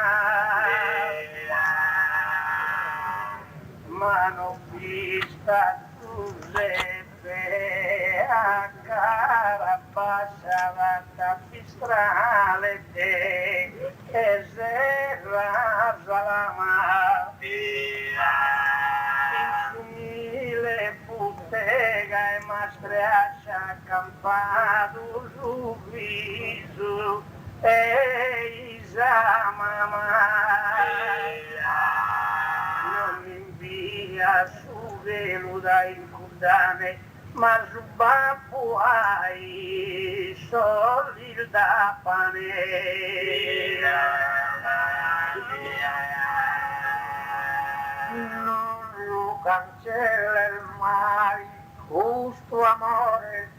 ma non vista Giuseppe a cara passava da fistrale te e serra salama in bottega e mastreaccia accampato sul viso e isa mamma non mi invia su velo da incudane ma su babbo hai soldi da pane non lo cancella il mai giusto amore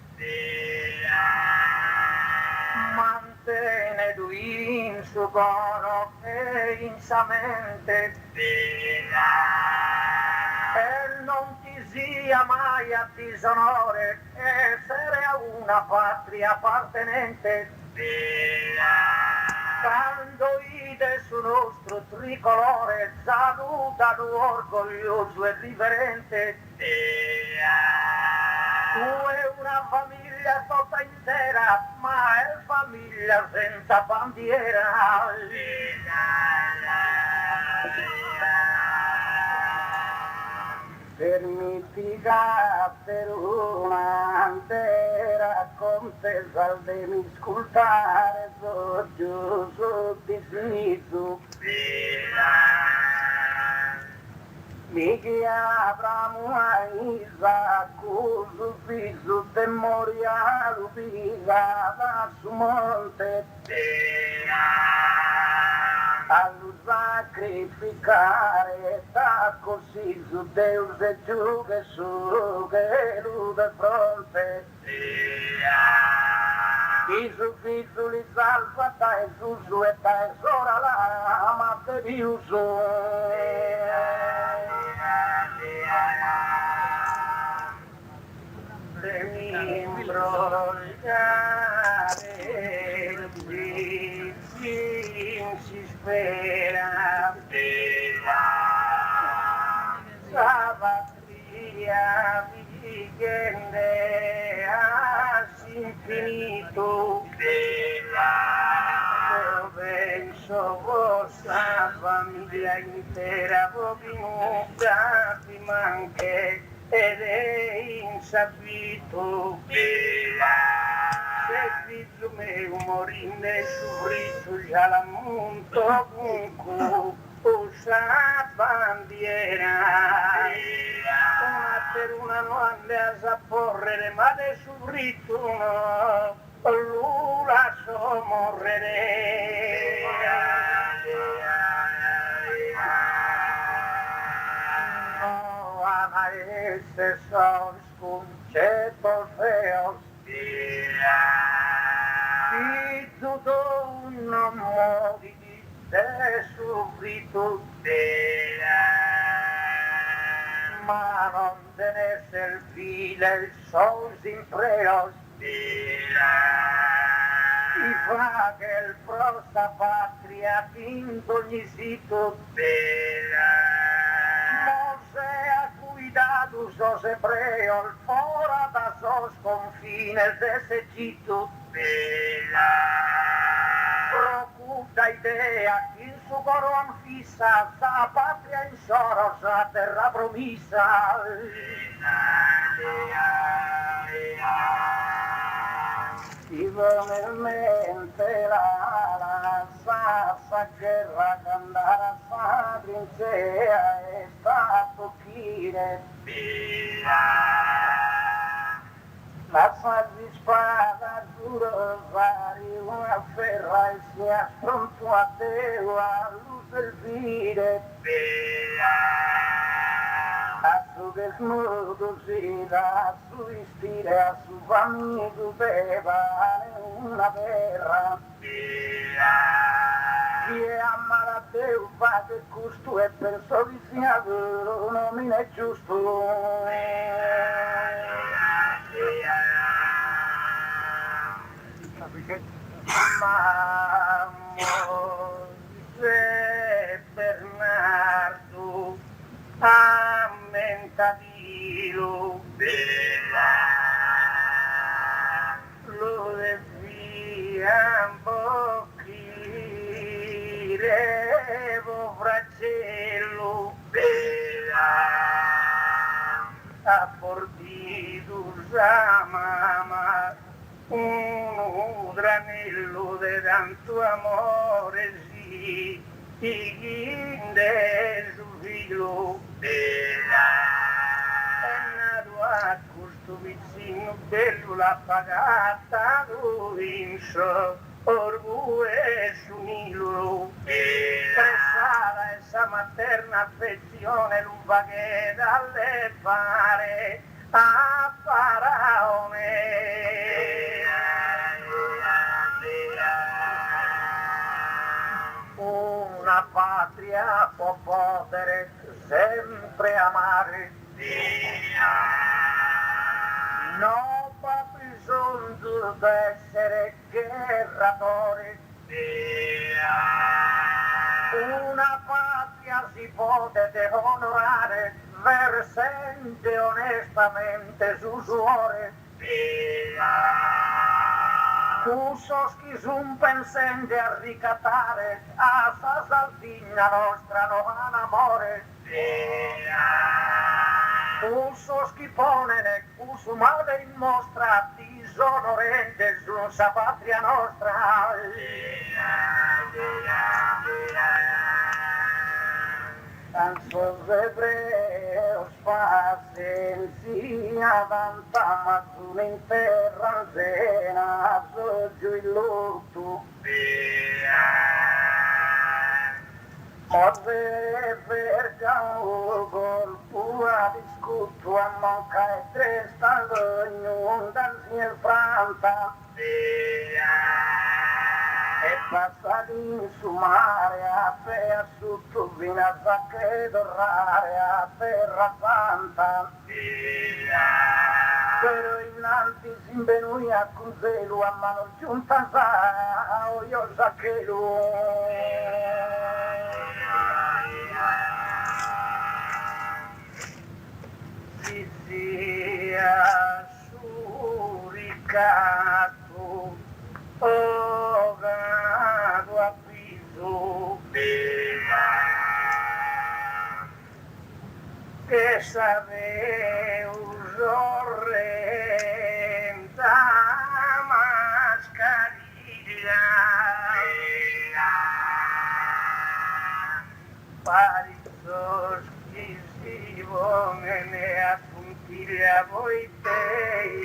mantiene lui in suo coro e in sa mente e non ti sia mai a disonore essere a una patria appartenente quando ide su nostro tricolore saluta orgoglioso e riverente tu è una famiglia tutta intera ma è famiglia senza bandiera Permitica per una intera contesa de mi scultare giù su di sisu. Mi chiabramu a Isacco su fisu de moria lupisa da su monte. A lo sacrificare da così su Deus e giù che su che lui de fronte. I su fisu li salva da e su e da e sora la amate viuso. Le mi imbrogliare si spera la patria vicende all'infinito penso vostra famiglia intera venuta ti manche ed è insabito se figlio mio morinde subito già la monto ovunque usa bandiera una per una non ande a sapporrere ma de subito no l'ula so morrere no ama esse son sconcetos feos si tutto uno modi de subito ma non deve servire il sol impreos si fa che il prosta patria tinto ogni sito Mosè ha cuidato sos ebreos fora da sos confines de Egitto Procuta idea in su coro anfissa sa patria in soros a terra promissa Igualmente la sassa guerra candara sa trincea è stato chire la sua di spada giuro rosario una ferra e si affrontò a Deo a luz del vire a su desnudo si da a su istire a su amigo beva una terra chi è amare a Deo fa che gusto e per soliciato nomine è giusto ma Mosè Bernardo ammentadilo lo devia imboccire fratello a Fortidus a mamma un granello de tanto amore sì de su figlio è nato a questo vicino bello l'ha pagata vinso orgoglio e su Nilo pressata essa materna affezione l'uva che dalle fare a Faraone una patria può poter sempre amare non ha bisogno di essere guerratore una patria si potete onorare versente onestamente su suore Usos chi sun pensende a ricattare a sa saldigna nostra non amore Uso schifone nel uso male in mostra, disonorente sulla patria nostra. Cansos hebreos pacienza vanta mazzuna in terra zena, soggio il lutto. Ove verga o golpu a discuto a manca e tre stagno danziel franta e passati in su mare a fe a sotto vina zacche d'orrare a terra santa però innanzi si imbenui a cuselu a mano giunta sa o io zacchelu si sia suricato o gado a piso che sabe usorrenta mascarilla parizos chisivo nene a puntiglia voi te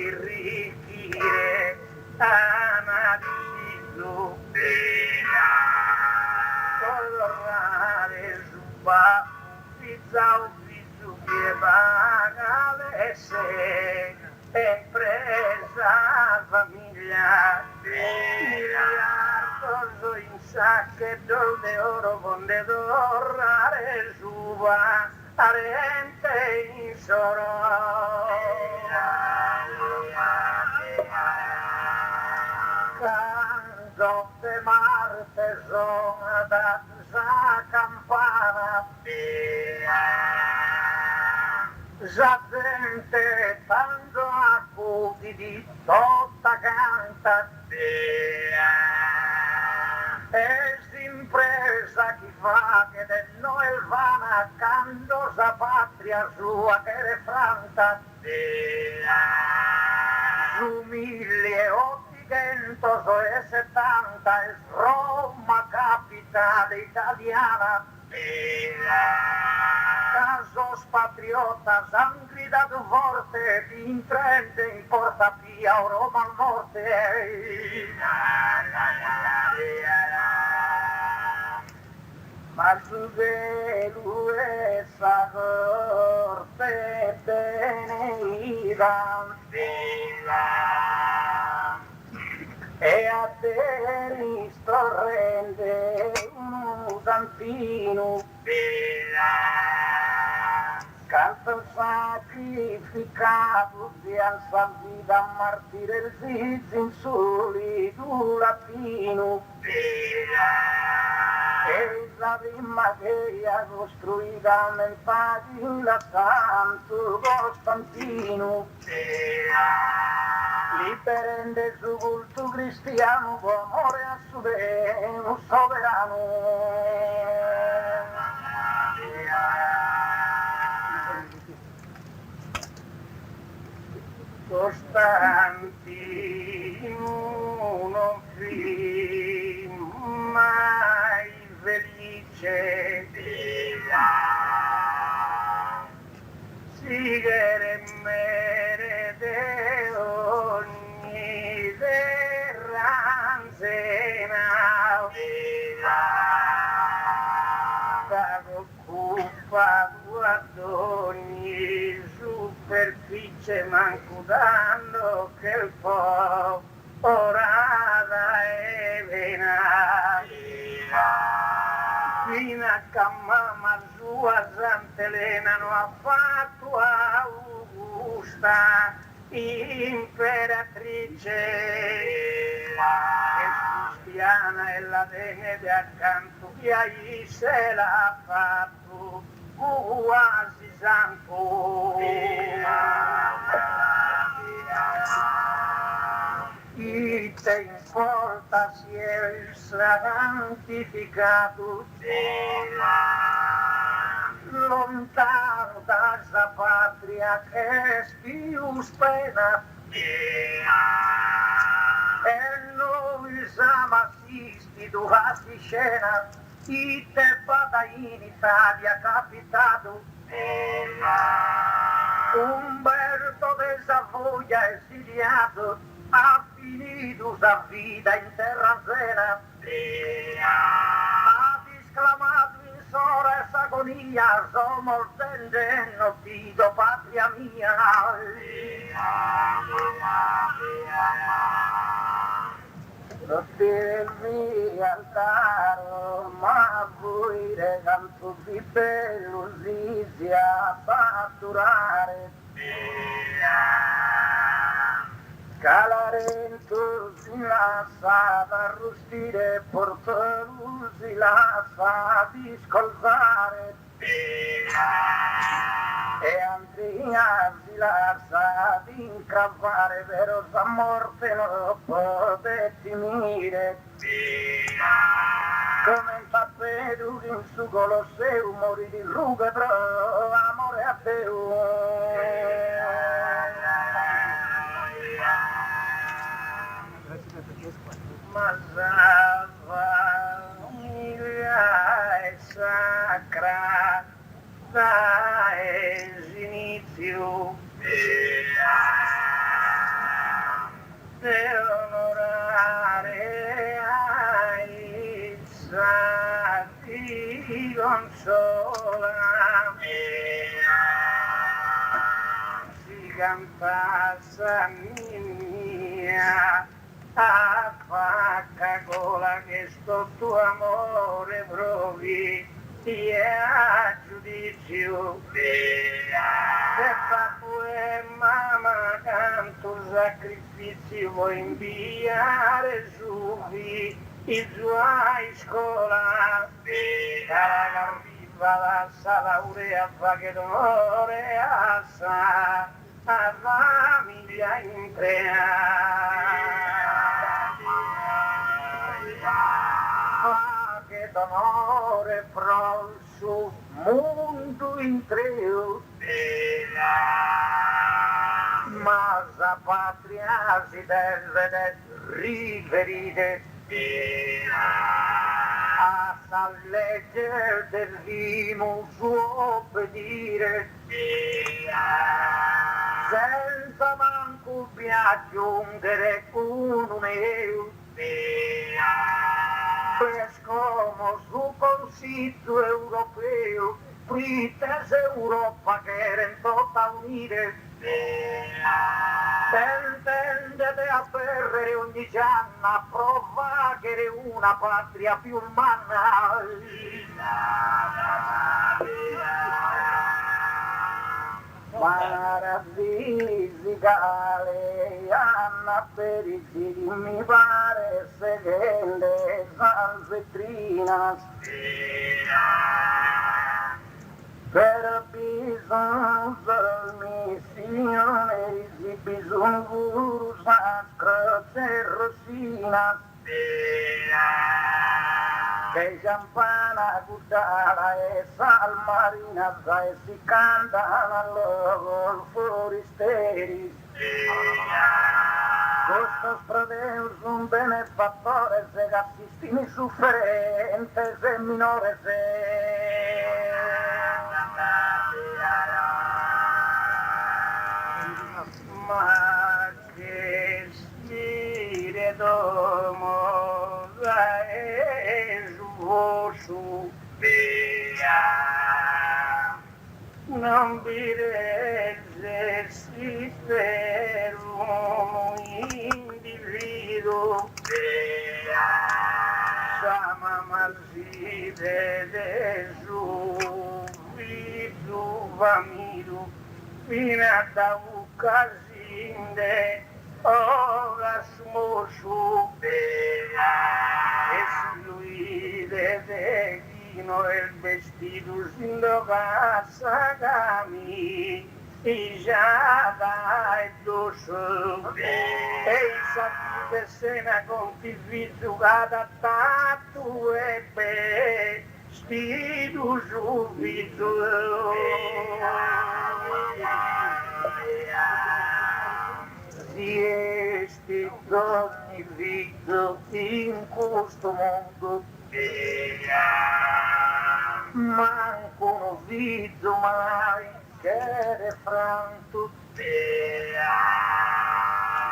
irrichire anadisizo colorare zuba pizza ufficio che vaga l'esse e presa famiglia miliardoso in sacche de oro bonde d'orrare suba arente in soro canto de Marte zona da za campana za gente tanto acudi di tutta canta e s'impresa chi fa che del Noel vana candosa patria sua che è franta su 1870 es Roma capitale italiana casos patriotas han gridado forte in trente in porta pia o Roma al morte ma su velu essa corte teneida e a te rende un usantino canto sacrificato di alza vita martire il ziz in solido latino e la prima che ha costruita nel pagina Santo Costantino liberende su culto cristiano con amore a supremo sovrano Costantino non fu mai felice sigare merede ogni derranzena pago occupato ad ogni superficie mancudando che il po' orada e vena fino a mamma sua Santa Elena non ha fatto Augusta imperatrice e cristiana e la degna di accanto che ahí se l'ha fatto quasi santo y te importa si él santificato lontano da esa patria patria che più spena e noi siamo assisti durante scena i te vada in Italia capitato Umberto de Savoia esiliato ha finito sa vita in terra zena ha disclamato in sores agonia somos tendendo fido patria mia Dirmi al caro, ma voi reganto di bellusisi a fatturare. Calarento si lascia arrostire, portoro si lascia discolzare. E Andrea si lascia di incravare, vero sa morte non potete finire. Come un tappeto in su Colosseo, morì di rughe però amore a Dio. Ma sa famiglia è sacra da inizio per onorare ai santi consola si canta mia a facca cola che sto tuo amore provi e a giudizio se papu e mamma canto sacrificio vuoi inviare su i suoi scola cara arriva la laurea fa che d'onore assa a famiglia che d'onore pro su mondo intreo ma la patria si deve riferire a sa legge del vino suo obbedire senza manco aggiungere un euro come su Consiglio europeo frites Europa che era tutta unire intendete a perdere ogni giorno a provare una patria più umana Maravigale Anna Pericidi mi pare che le salvetrinas per bisogno del missione si bisogno croce rosina che campana cucciara e salmarina e si cantano al foristeri questo prodeus un benefattore se assistini sofferente se minore ma che spirito moda e su non dire esiste un individuo sama malside de su vidu vamiru fina da ucasinde ora smosu e lui de il vestito sindo passagami e già dai dosso e i sapete sena con ti giocata tatu e pe stidu subito siesti ogni vita in questo mondo. Manco uno viso mai che è franto.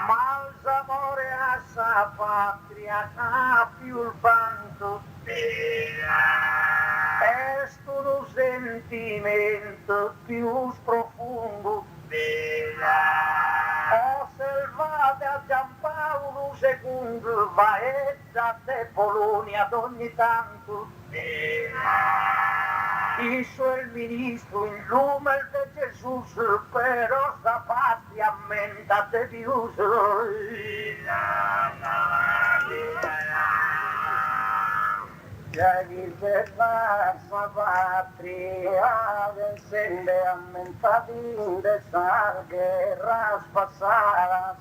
Ma l'amore a sa patria ha più il vanto. È sto sentimento più profondo. Osservate a Giampaolo II, Vaezza de Polonia ad ogni tanto. Il suo ministro in nome di Gesù, però sta patria menta de Dio. Ya dice la sua patria, descende a mentadín de esas guerras pasadas.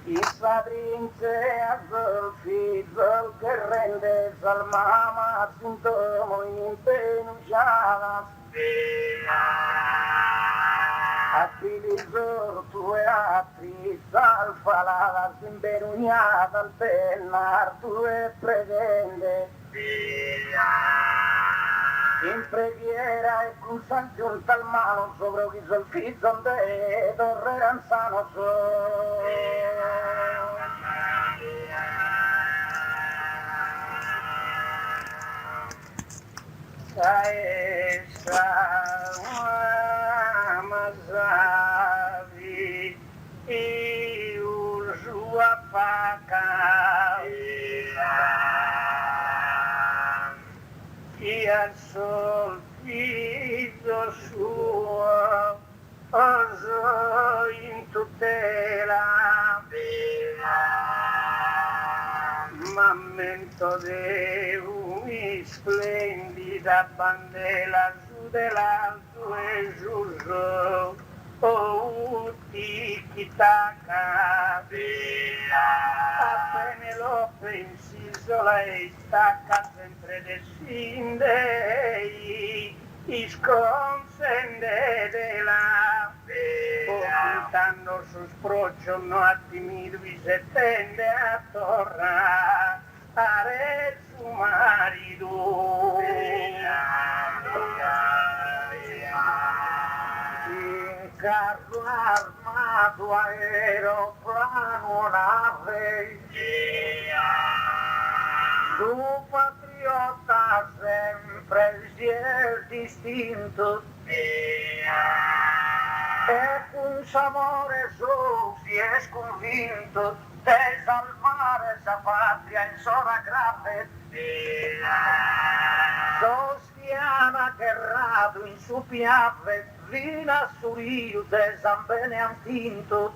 Y sa trinchea del figlio que rende salmamas un tomo impenunciadas. Attilizor tue attriz alfaladas impenuñadas al penar tue pretende. In preghiera e con San giunta al mano sobre il figlio de Torre Anzano Saesa Mazavi e Ursua Paca e al sol figlio suo oso in tutela m'ammento de una splendida bandera su dell'alto e giusto o tiki-taka a Penelope incisola e stacca sempre de sindei isconsende de la ocultando sus prochos no a timido y se tende a tornar a ver su marido. In carro armato aeroplano nave su patriota sempre si è distinto e con s'amore su si è sconvinto de salvare sa patria in sola grave sostiana che rado in su piave vina su rio de zambene han tinto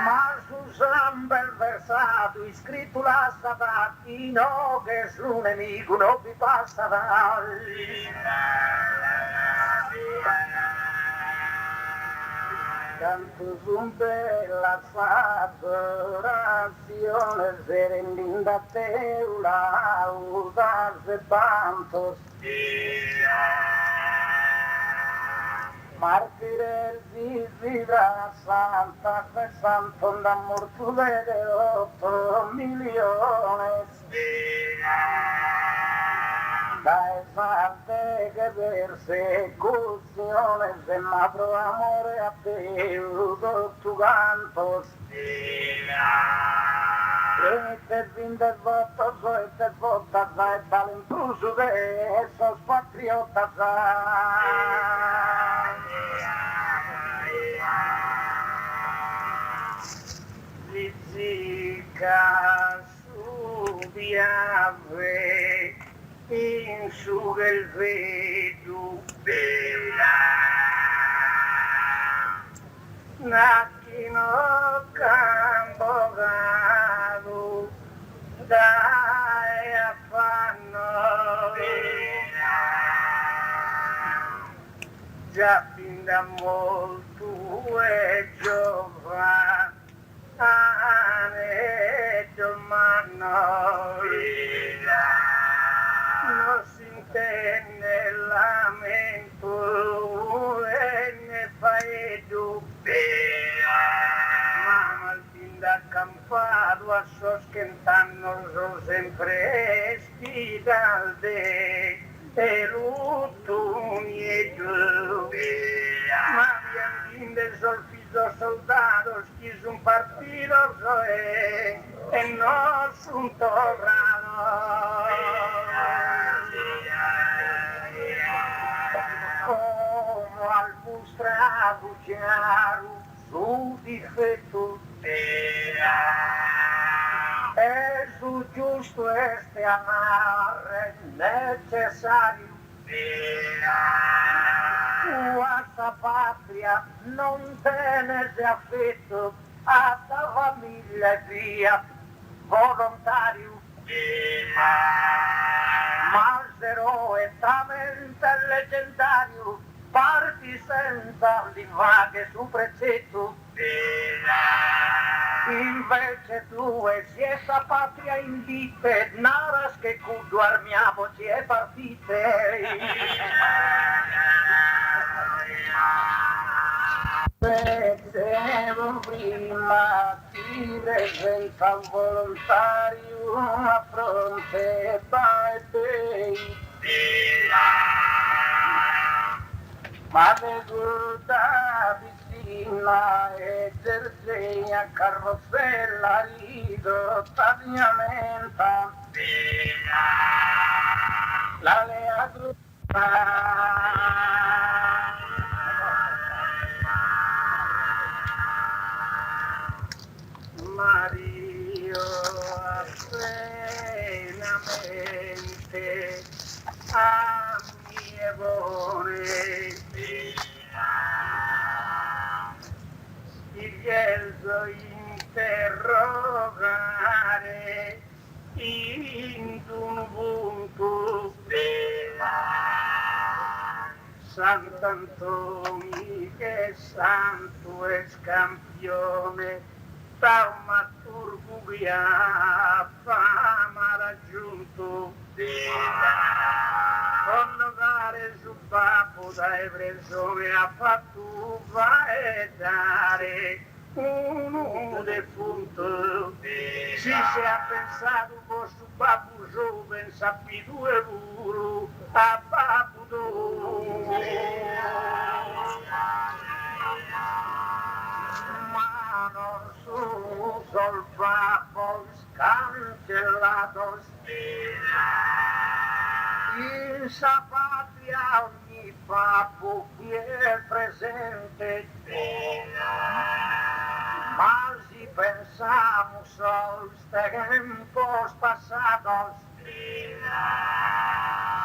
ma su zambel versato iscritto la stamattina che su nemico non vi passa da canto su bella adorazione serendinda teula usarse tantos Mártires visita santa de santo da mortude de 8 millones da esarte que persecuciones de madro amore a Deus tu cantos este fin de votos o este votas hay talentoso de esos patriotas Lizzica su viave in su del vedu bella Nakino cambogado dai affanno già fin da molto e giovane domano non si intende lamento e passo schentando sempre spidalde e lutuni e giù. Ma bien de solfidos soldados quis un partido e no son torrados. Como al mostrado chiaro su difetto es su giusto este amarre necesario. Tua patria non tienes de affetto a tua famiglia via volontario. Ma eroicamente leggendario parti senza livaghe su precetto. Invece tu e si essa patria in vite, naras che cudo armiamoci e partite. Vedevo prima dire senza volontario a fronte ai bei. Ma le guarda vicina e jersey a carrozzella rido tagliamenta la leatura Mario appenamente amievole il gelso interrogare in un punto Sant'Antonio che santo e scampione taumaturgia fama raggiunto collocare sul babbo da persone a fatto e dare un defunto si è pensato un po' su babbo giovane sappi 2 euro a babbo ma non su sol babbo scancellato in sa patria ogni babbo qui è presente ma si pensamos sol tiempos pasados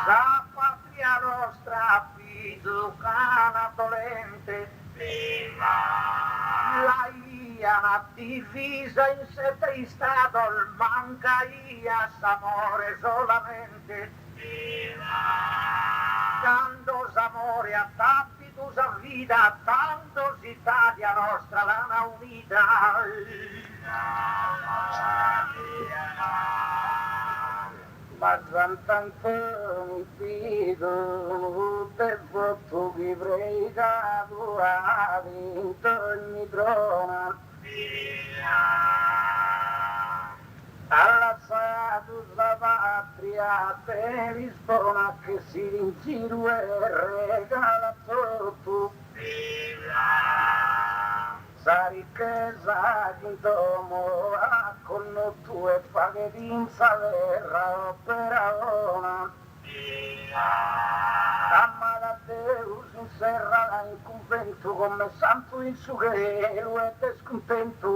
la patria nostra piducana dolente la ia divisa in sette stados manca ia amore solamente tantos amore a tantos a vida tantos Italia nostra lana unita ma tanto pido te voto vivrei da tua vinto ogni trona all'assato la patria te rispona che si in giro e regala tutto sa ricchezza di domo con tue paghe di insalera opera amara Deus in serra in convento come santo in su che lo è descontento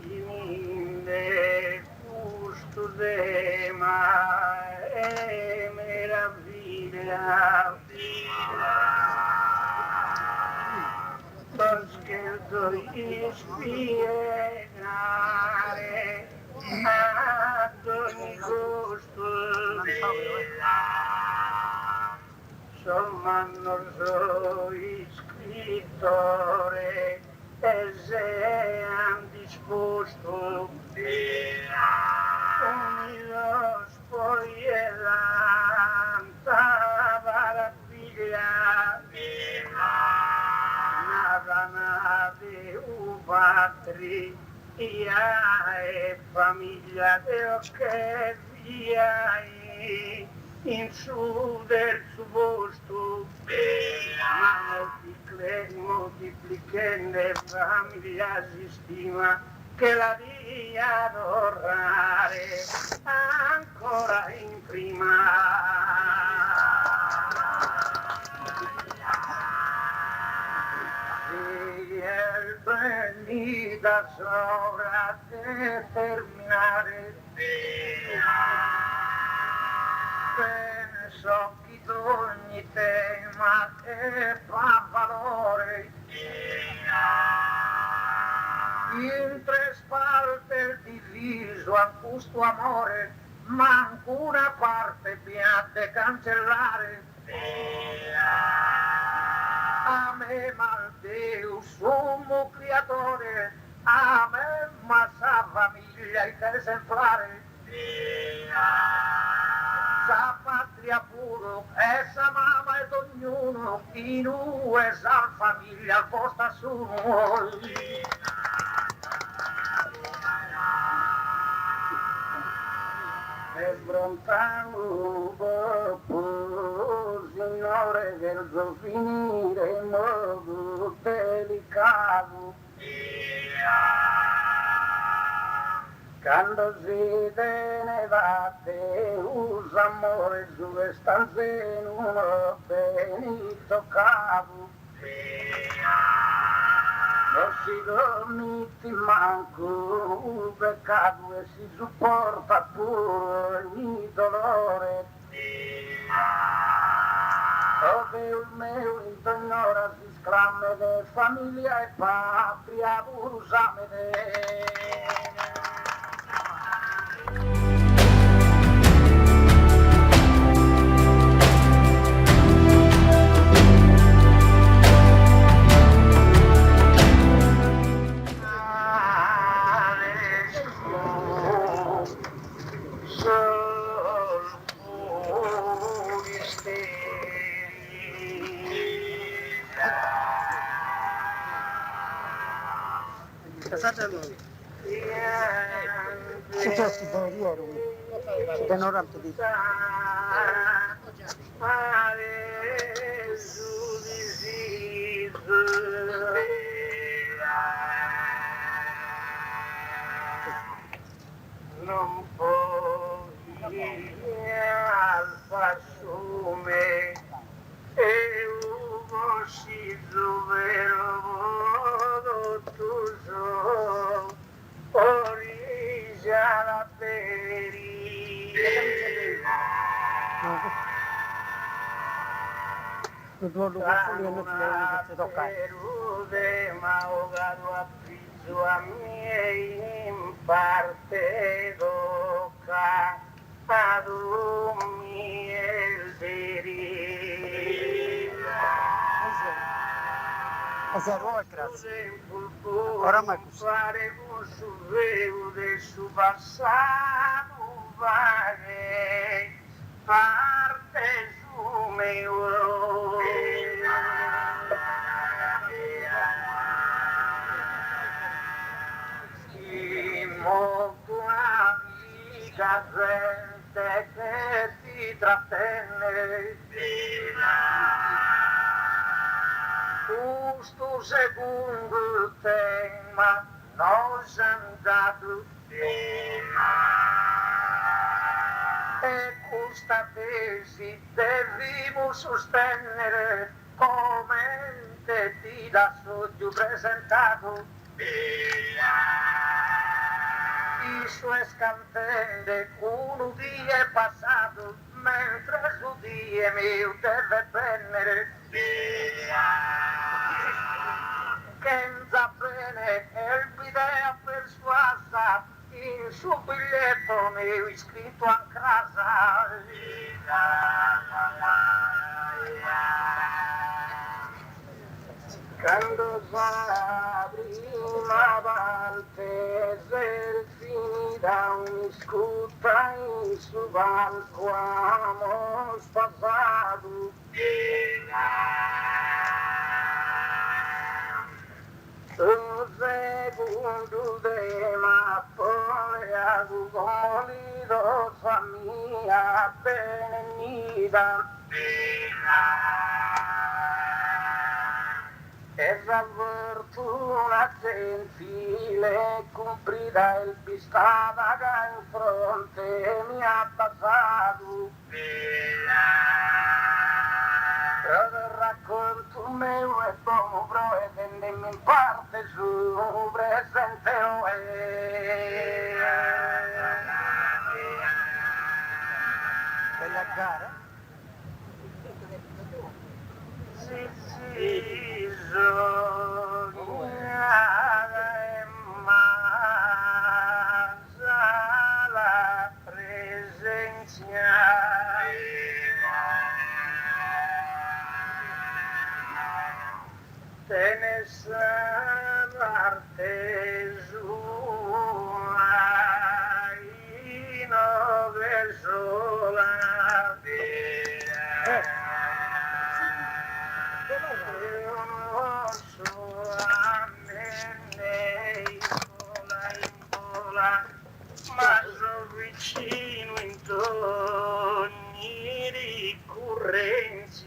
finire gusto de ma e meraviglia perché devi spiegare ad ogni gusto insomma non sono scrittore e se han disposto unidos spoglieran maraviglia e famiglia che via in su del suo posto, ma moltiplicando famiglia si stima che la via adorare ancora in prima. El venida sopra determinare penso che ogni tema che fa valore in tre spalle diviso a questo amore manco una parte piace cancellare a me mal Dio sommo creatore a me ma sa famiglia ed esemplare sa patria puro e sa mamma ed ognuno in due sa famiglia al posto suo e sbrontando signore che il suo finire in modo delicato quando si tenevate usa amore sulle stanze in uno benito capo non si dormiti manco un peccato e si supporta pure ogni dolore dove il mio intonora si sclamma de famiglia e patria usame Successo da ieri, da Noranto di non puoi al fasciume e uno si dovero modo tu so origina la peri il tuo luogo fuori non ti tocca. ma ho dato a piso a miei in parte tocca ad un miel Ora mai così. fare con su veo del suo passato vale parte su mio molto amica gente che ti trattenne questo secondo tema non si è andato e questa tesi dobbiamo sostenere come ti da soggiù presentato i suoi scantende uno dia è passato mentre su dia mio deve prendere che non sa bene e l'idea persuasa il suo biglietto mio iscritto a casa quando sarà prima volte se finita un scuta in su palco amo spasato un secondo de tu dolorosa mia benedita. E la fortuna gentile cumplita il bistava che in fronte mi ha passato. Però te racconto meu e come pro e vendemmi in parte su presente Bella gara. si sognava e massa la presenza. Te ne sa parte sua, io che sola io non so a me in vola, ma sono vicino in ogni ricorrenza.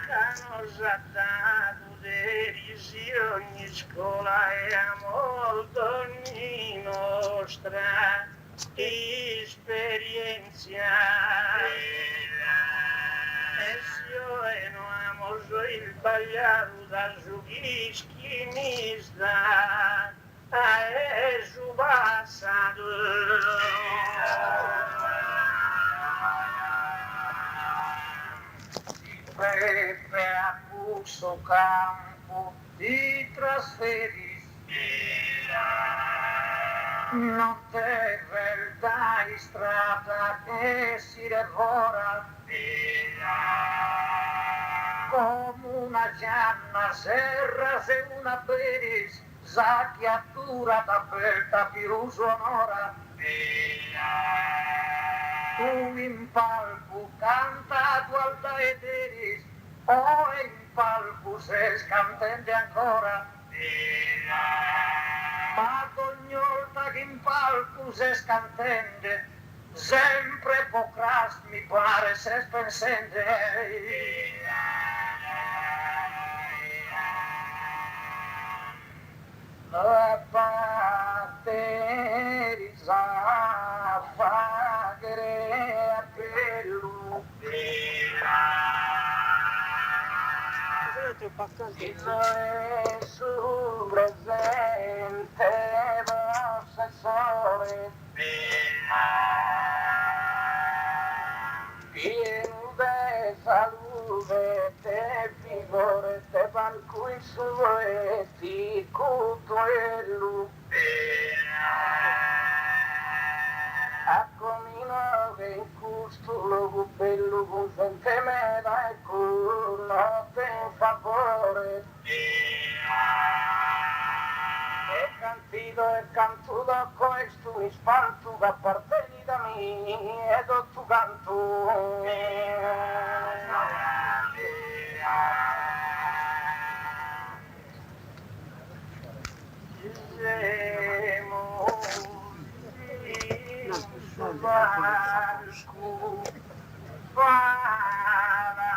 Hanno dato derisioni scuola e a molto ogni nostra esperienza. E se io non amo il bagliato da giurischi mi sta a su passato. Pepe a questo campo ti trasferisci, non te verità strada che si devora, come una gianna serra se una beris, sa chiatura da belta più sonora. Tu in palco canta guarda e deris, o in palco se scantende ancora. Ma ogni volta che in palco se scantende, sempre pocras mi pare se spensende. La batteria fagre a pelo. È su presente possessore pieno di salute te vigore te palco in sue ti cuto e lu a comino che in custo lo bello consente me da e con notte in favore e cantido e cantudo questo mi spanto che appartieni da me ed ho tu canto Varco, para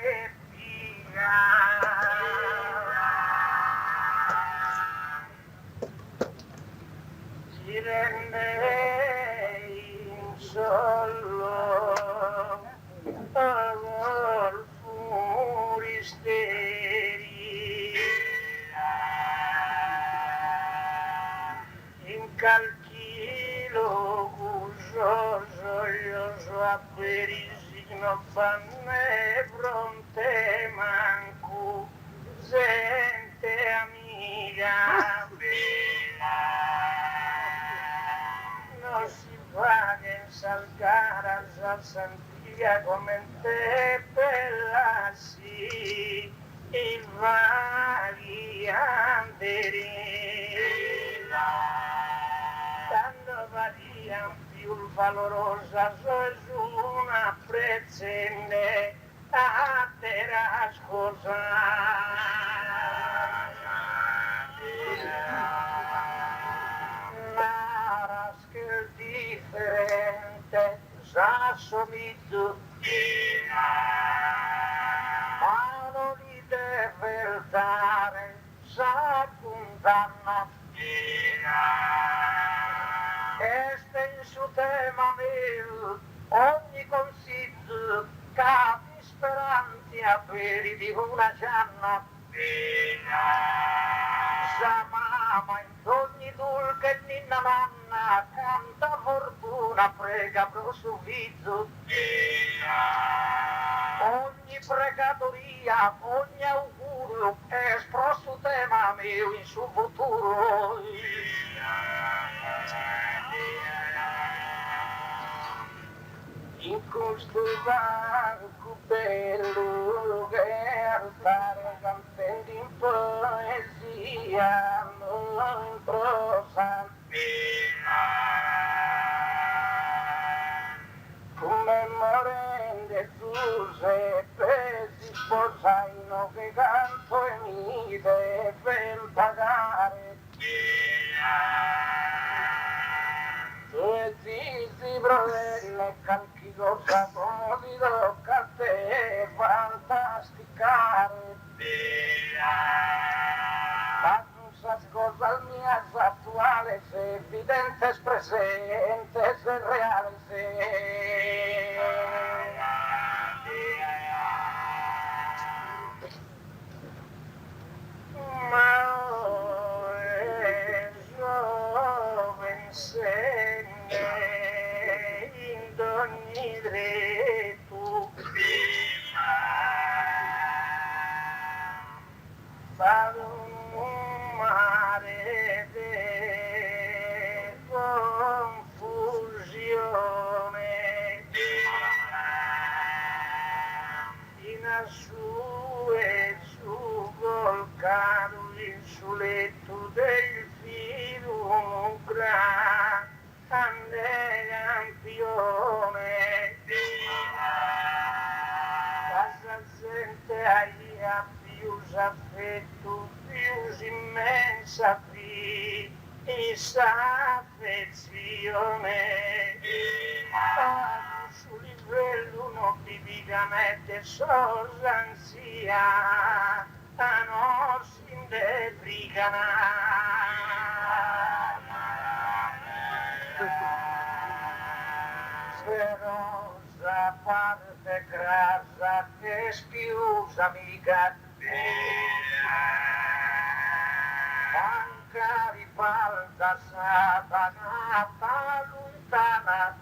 e piga. Si rende in solo al furisteri in calchilo guscioso a perisino fanne fronte manco gente amica non si fa che salgare a Santiga come te bella sì il varianteri quando varian più valorosa su una prezzende a te la scusa somizio, ma non li deve dare, sa condanna. Este in suo tema mio, ogni consiglio, capi speranti a peri di una gianna. Sa mamma in ogni dulce e ninna nanna, canta fortuna, prega pro suo viso. Ogni pregatoria, ogni augurio, è pro suo tema mio in suo futuro. In questo banco bello che alzare cantando in poesia, non in prosa. Come morende Giuseppe si sposano che canto e mi deve pagare. Due zizi brovelle calchi cosa di tocca a te fantasticare. Ma non sa cosa al mio attuale se evidente es presente se reale se. Ma giovane insegna in ogni dritto vado un mare di confusione in sue su volcano il suletto del filo un grande campione casa gente aia più affetto più immensa affezione su livello non vivamente sosanzia a non si Ferosa parte grassa che spiusa mica manca ripalda satanata lontana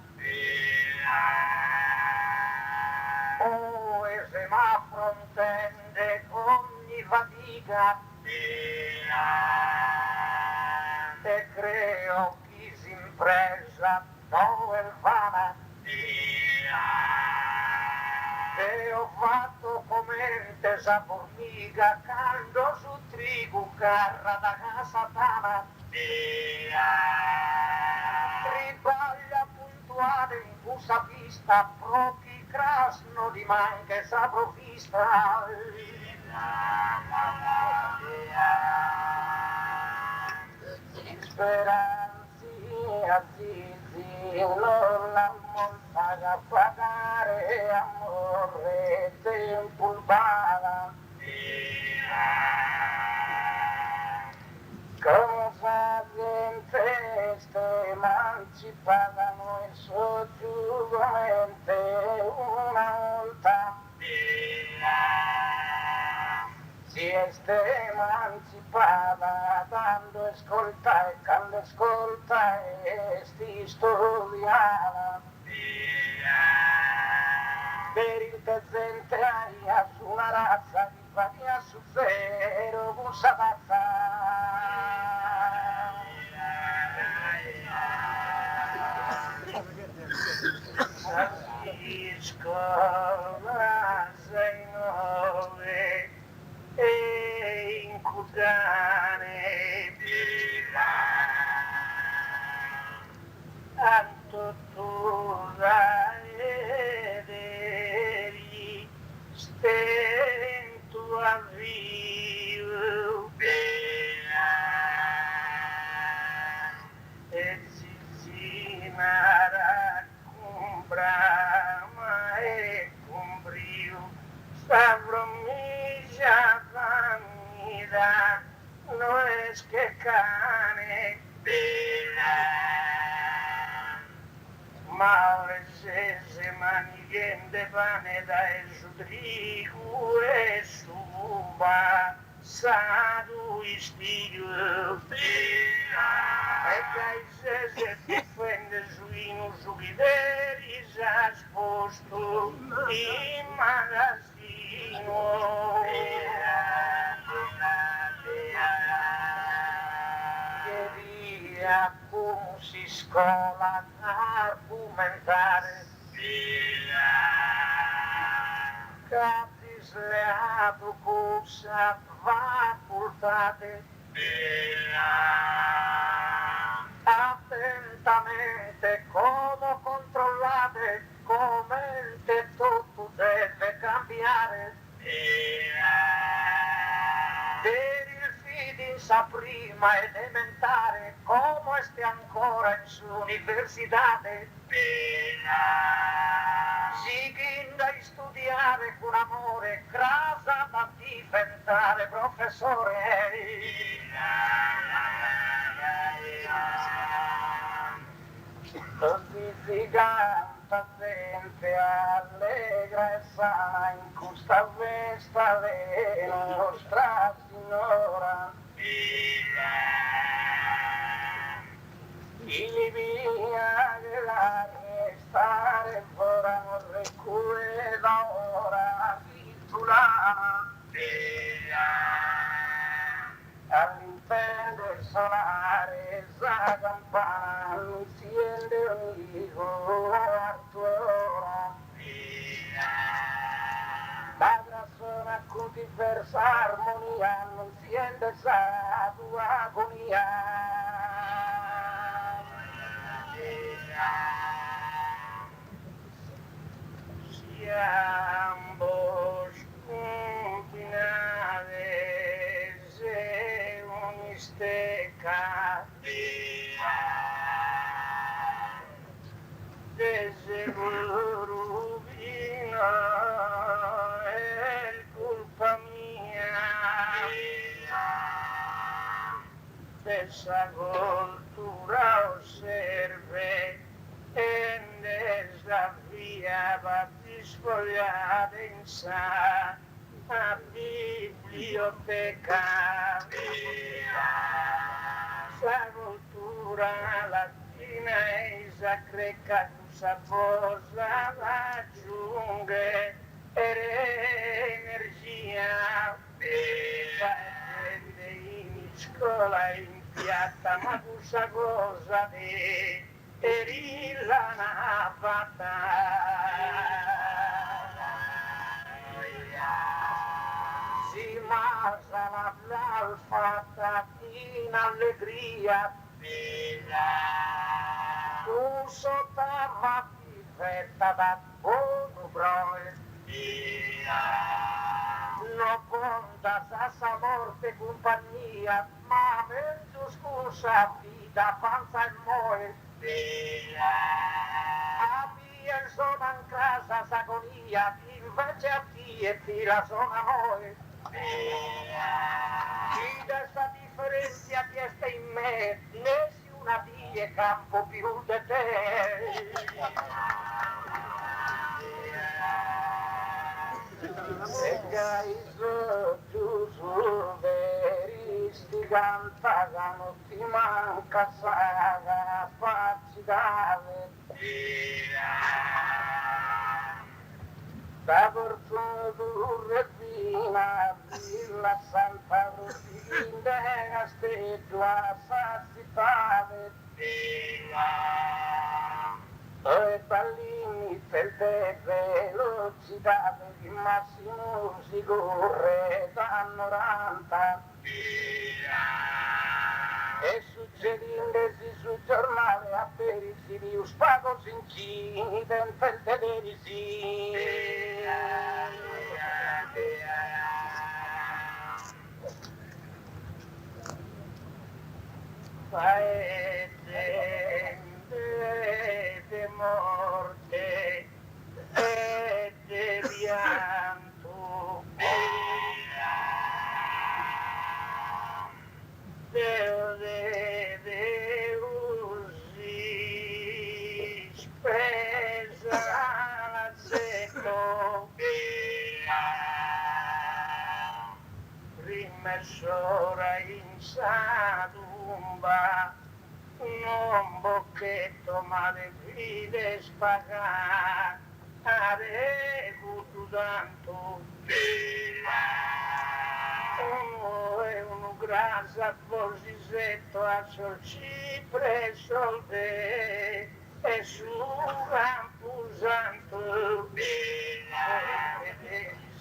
o e se ma frontende ogni fatica e creo chi si impresa dove vana e ho fatto come tesa formica cando su trigo carra da casa tana ribaglia puntuale in questa pista proprio crasno di manche sa provvista speranzi azizi non la molta da pagare amore tempo bala cosa gente ste emancipano e soggiugamente una volta si è emancipata dando ascolta e quando ascolta e sti studiava per il presente aria su una razza di vania su zero bussa scuola sei nove e in cudane tanto tu eri stento a vivo e si raccombra vida no es que cane, ma se maniguen de vanidad e su trigo e su uva, sadu istigo. E che se difende suino su chideri s'ha sposto in magazzino. Via come si scola a argomentare Catis leato cosa va portate attentamente come controllate come il tetto deve cambiare per il fidis prima elementare come stia ancora in su università si ginda a studiare con amore grasa da diventare professore così si canta sempre allegra e sa in questa festa della nostra signora y via che la restare fora non recuerda ora titolare all'inferno solare sa campana mi siente amico a tua la persona con diversa armonia non siente sa tua agonia ambos combinades e unisteca desde Rubino è colpa mia dessa cultura osserve e desafia spogliata in sa a biblioteca sa cultura latina e sa greca sa cosa la giunghe energia in scuola in piazza ma questa cosa di erilla una battaglia si masa la fatta in allegria tu sotto fetta da buono broe no conta sa morte compagnia ma mezzo scusa vita panza e moe abbia il sono in casa s'agonia invece a e ti la sono noi chi questa differenza chiesta in me nessuna die campo più di te e gaiso giusto veristi cantano ti manca saga facci dare da fortuna durrevina la santa rutina stella sassitave e ballini per te velocità il massimo si corre da 90 e succedendesi sul giornale a perisi di un spago sinchini dentro il televisi paese de morte e de pianto sora in sadumba, non bocchetto male fide spagà, are gutu tanto, uno è uno grasa bosisetto a solci preso e su rampusanto,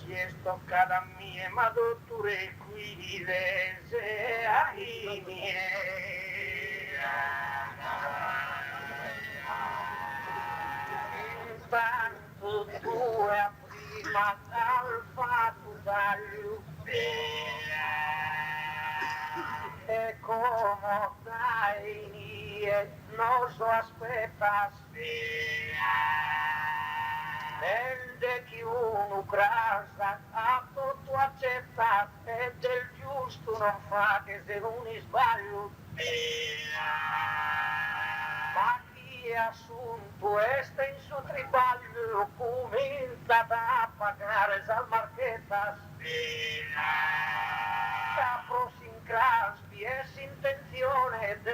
si è stoccata a mie, ma dotture qui se ai miei. Intanto tu è prima dal fatto taglio e come dai non so aspettas de chi uno crasa a tutto accetta e del giusto non fa che se non sbaglio ma chi ha assunto sta in suo tribaglio comincia a pagare sal marchettas capros in craspi e intenzione di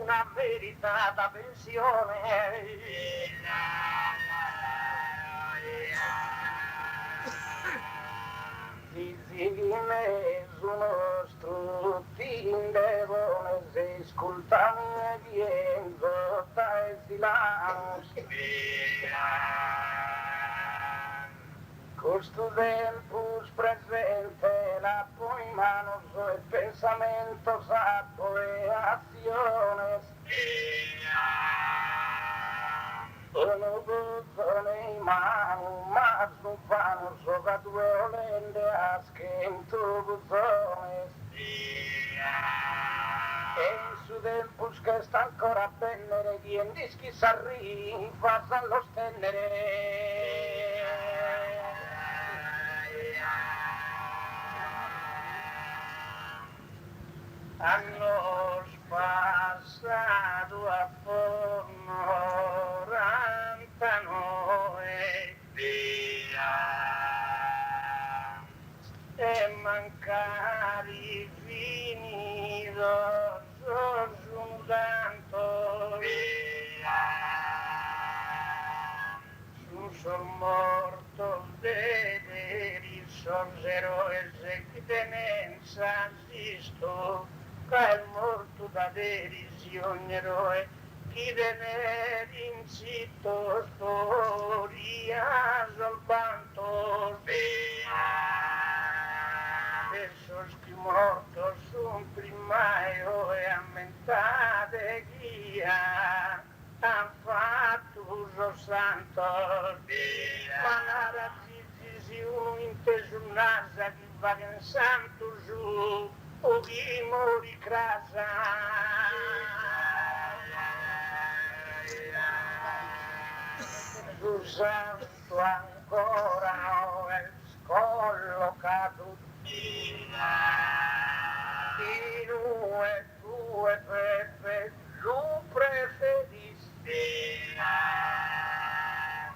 una veritata pensione Fizime su nostro tindevole se ascoltare bien zota e silence Costo tempus presente la poi manos el pensamiento sato e acciones Sono buzzone in mano, ma non fanno giocatore olende a schento buzzone. E in su tempo che sta ancora bene, chi in dischi s'arri, fa allo stendere. Hanno spassato a forno rantano e via e mancari finito sono tanto via sono morto vedere sorsero e se chi tenenza esisto è morto da derisione eroe chi tener in sito storia soltanto adesso che morto son primaio e ammentate chi ha fatto uso santo ma nada si uno inteso nasa che va in santo giù o chi mori casa su santo ancora ho il scollocato due pepe lu preferisci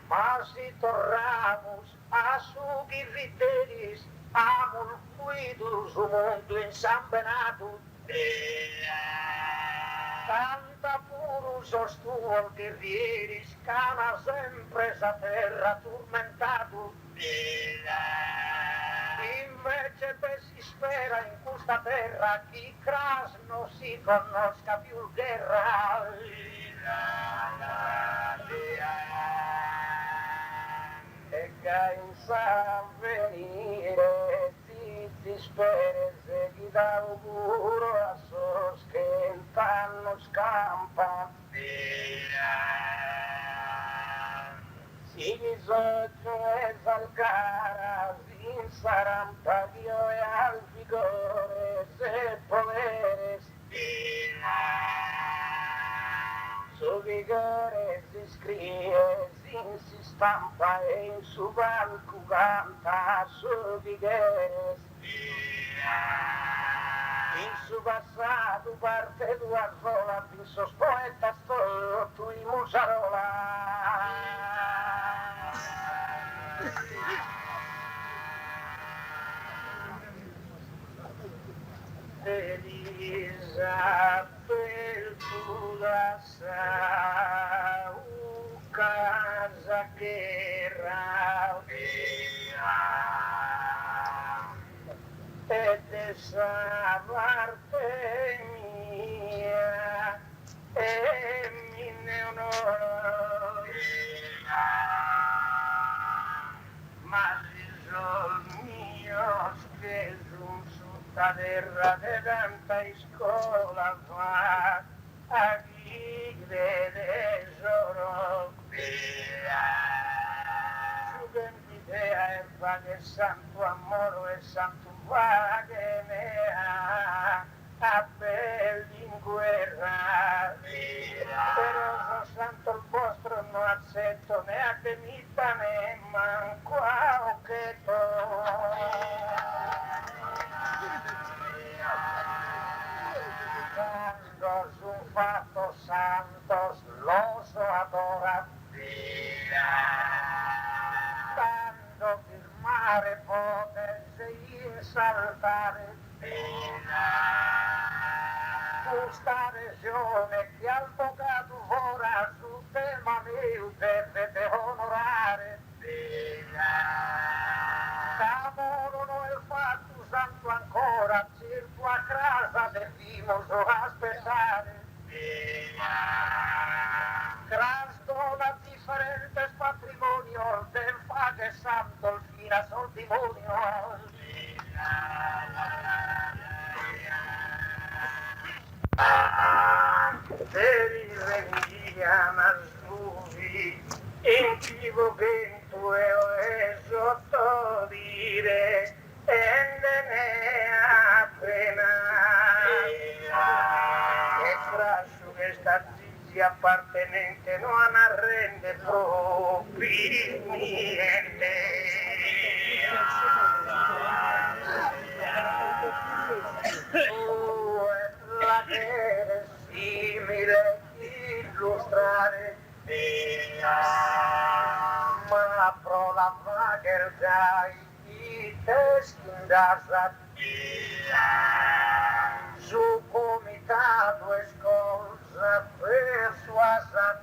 ma si torramos a su chi riteris amor guido su mondo insambenato tanta puro sostuvo che ieri scana sempre sa terra tormentato invece si spera in questa terra chi cras non si conosca più guerra e che in sa venire ti spera se chi dà auguro a sos che intanno scampa si bisogna esalcare sin sarampa Dio e al vigore se poveres su vigore si scrive si stampa e in su banco canta su vigore in su passato parte tua sola in sos poetas tu in musarola Elisa peltuda sa casa che ravvia ed essa parte mia e mine onore ma si sol mio che la terra de tanta scuola fa a chi vede solo su che idea è fa che santo amore e santo fa che ne ha a belli in guerra però so santo il vostro non accetto né a temita né manco a che quando su fatto santos los adora quando firmare potesse insaltare questa regione che al avvocato ora sul tema mio deve onorare Camorono il fatto santo ancora, circo a casa del vimoso aspettare. Crasdona differentes patrimonio del fage santo il fina sol dimonio. Deri rendiana sluvi, in cibo vento e sotto dire, e ne appena. E trascio che sta zizi appartenente non arrende proprio niente. La che è simile illustrare ma pro la vager dai i teschi in casa su comitato e scorsa persuasa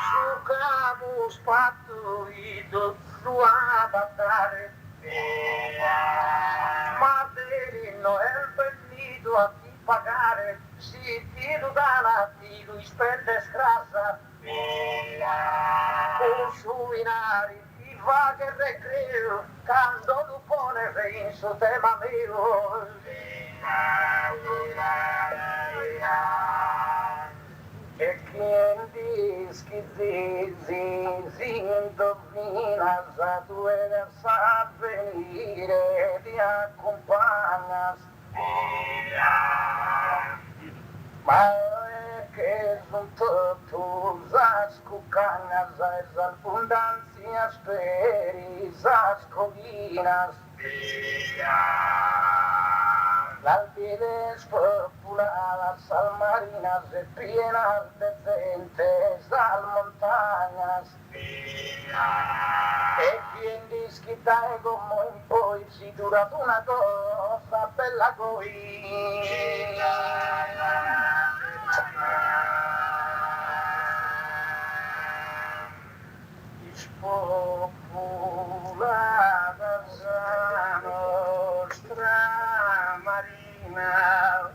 su cavo spattuito su abattare ma delino è il bellito a chi pagare si tiro da lati lui spende scrassa con suinari i va che recreo quando lu pone in su tema mio e quien dischi zizi indovina sa tu e sa venire ti accompagnas ma è che son tutto zasco canas es abundancia speri zascovinas l'alpides populadas al marinas e pienas de gentes al montañas e quien disquita e como in poi si dura una cosa bella coi spopolata la nostra marina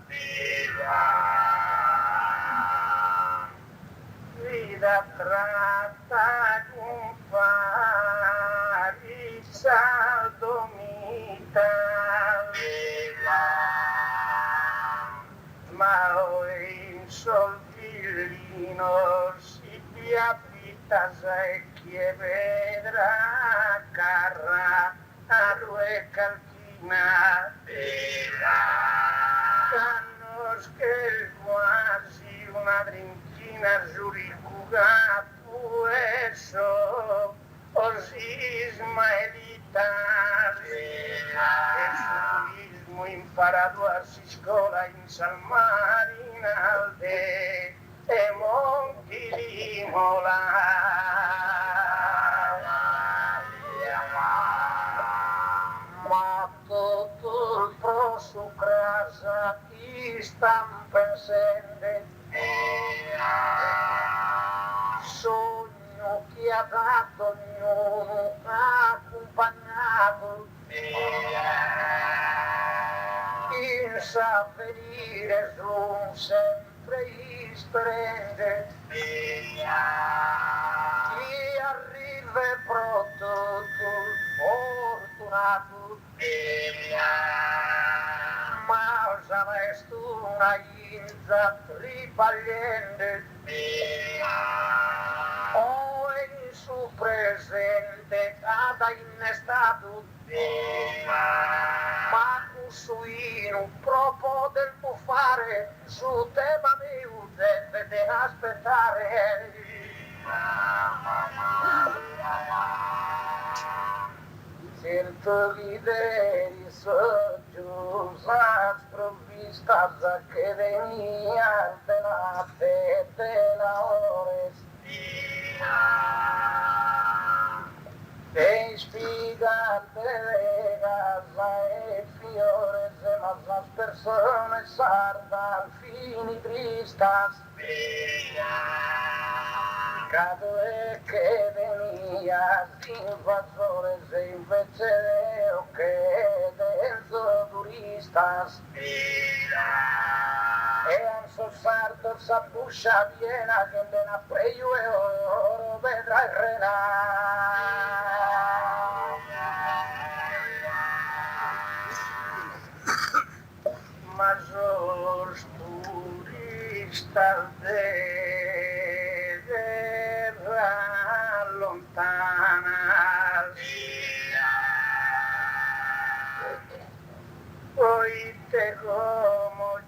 vida tratta con pari saldomita ma in solfillino si piapita e che vedrà carra a due calchina cannos che quasi una drinchina giuricuga fu eso os ismaelitas el turismo imparado a si scuola in San Marinalde e Monti Limola ma tutto il prossimo están presentes. Sogno che ha dato ognuno accompagnato. Il s'avvenire sono sempre isprende. Chi arriva è pronto, fortunato. Ma se resta una inza ripagliente. O in su presente cada innestato. Ma suino proprio del fare su tema mio deve aspettare. Sento l'idea soggiusa sprovvista che venia della fede la ores. E spiegate le casa e fiores, mas las personas sarda al fini tristas. Cada vez que venías invasores e invece de lo que dentro turistas. Eran sos sardos a puxa viena que de na preyo e oro vedrà il mas os turistas de guerra lontanas oíste como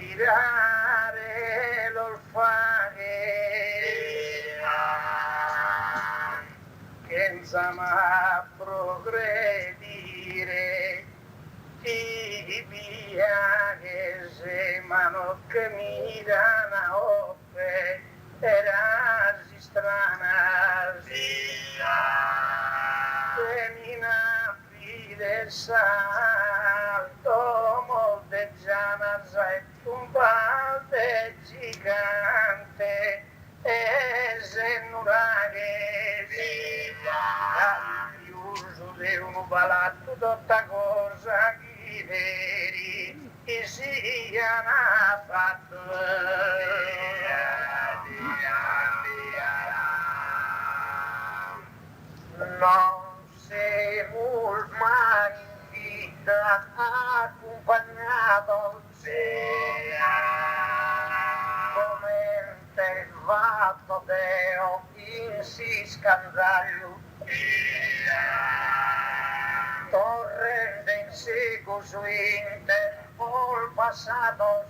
girare los fagues que insama progredire i viajes mano que miran a ope eras stranas venina fides alto moldeggianas e tumbate gigante e zenurages uso de un balato tutta cosa che veri e siano fatto non sei mai in vita accompagnato come te fatto Deo in si scandaglio torrente in seco su interpol passados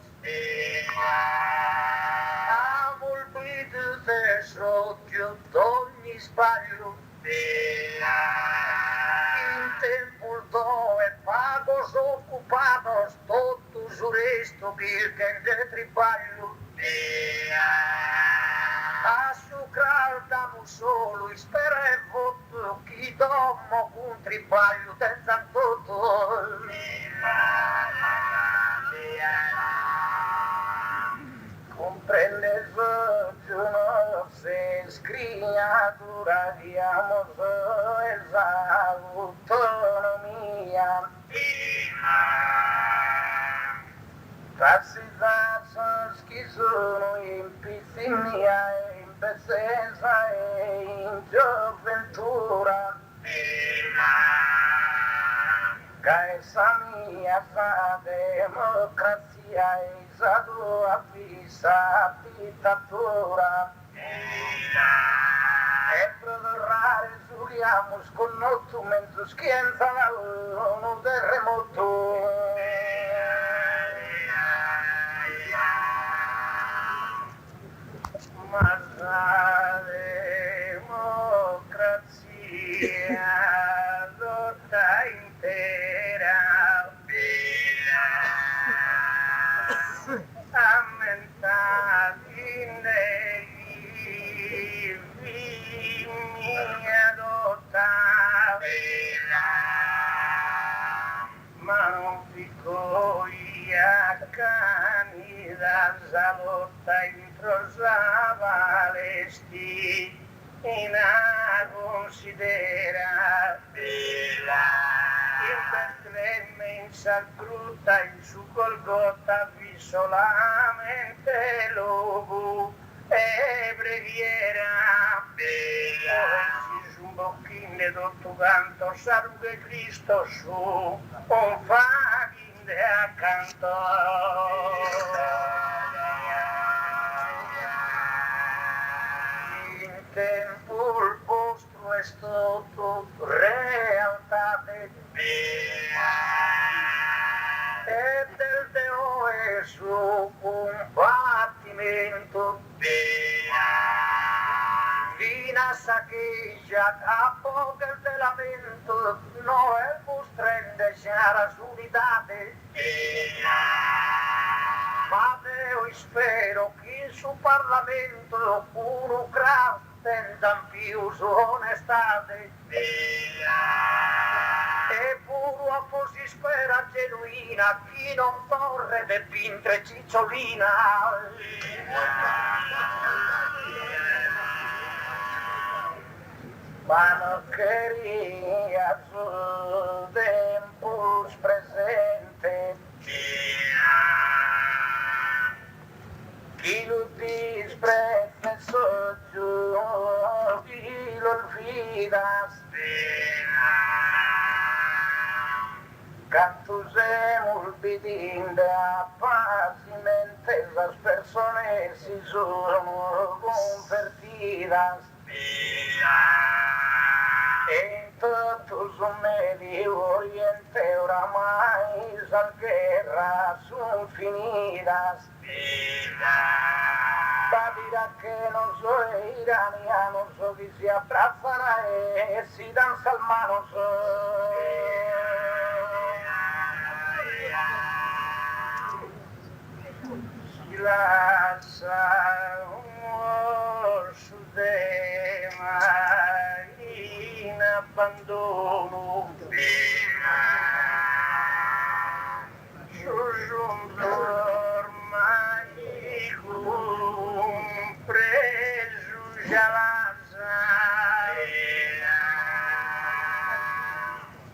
ha volpito de socchio d'ogni sbaglio in tempo dove pagos occupados tutto su resto virgen de tribaglio a sucrar damo solo isperevo chi domo un tribaglio senza tutto comprende no se criatura diamos esa autonomía Tacidas que sono in piscinia, in presenza e in gioventura. Che essa mia fa democrazia e sa tua fissa dittatura. E produrrà resuliamo sconnotto mezzo schienza un terremoto. Ma la democrazia tutta intera ammentati nei vini adotta ma non fico y acá ni la salota introsaba l'esti e la considera bella. In Betlemme in Saltruta in su Golgota vi solamente logo e preghiera bella. Si su un bocchin de tutto canto salve Cristo su un fachin de accanto. In tempul vostro è stato realtate e del Deo è su combattimento fino a saccheggia a poco del lamento no è vostra indeciara unidade ma Deo spero che in su Parlamento uno gran tendan più su onestate e pure a fosi spera genuina chi non torre de pintre cicciolina ma non quería su tempus presente chi lo disprezza soggiù chi lo olvidas cantusemos pidiendo a paz y mentes las personas si son convertidas en todos los Medio Oriente oramai las guerras son finidas va dirá que no soy iraniano soy que se abrazará si dan salmanos si las su tema in abbandono ormai compreso già la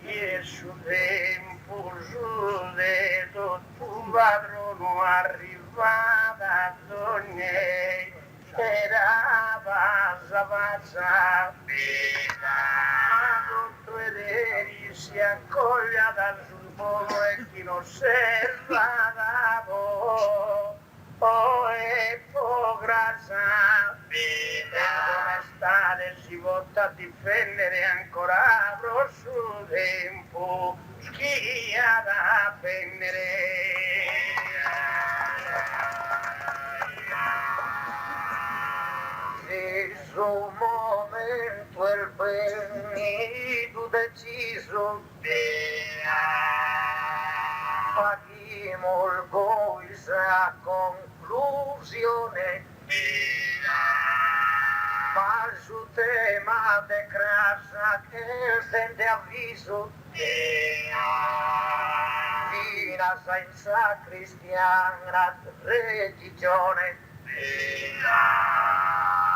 e su tempo su de tutto padrono arrivata donne era passa ma tutto ed si accoglia dal sul popolo e chi non osserva da e grasa come state si vota a difendere ancora pro su tempo schia da prendere es un momento el venido deciso aquí molgo esa conclusione ma su tema de grasa que sende avviso fina senza cristiana religione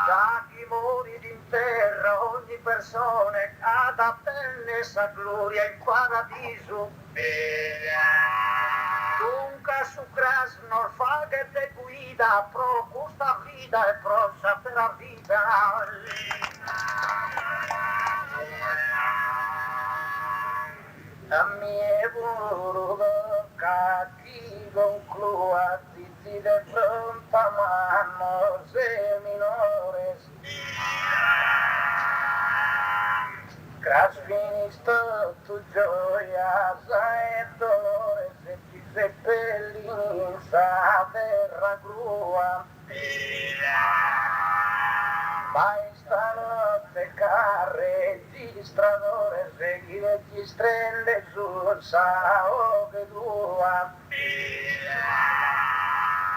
da chi mori in terra ogni persona cada penne sa gloria in paradiso dunque su Krasno fa che te guida pro questa vita e pro sapere vita a mie volo chi conclua zizi de pronta mano se minores Cras finito tu gioia e dolores e ti seppellini sa terra grua ma stanotte registradore se chi registrende sul sao che tua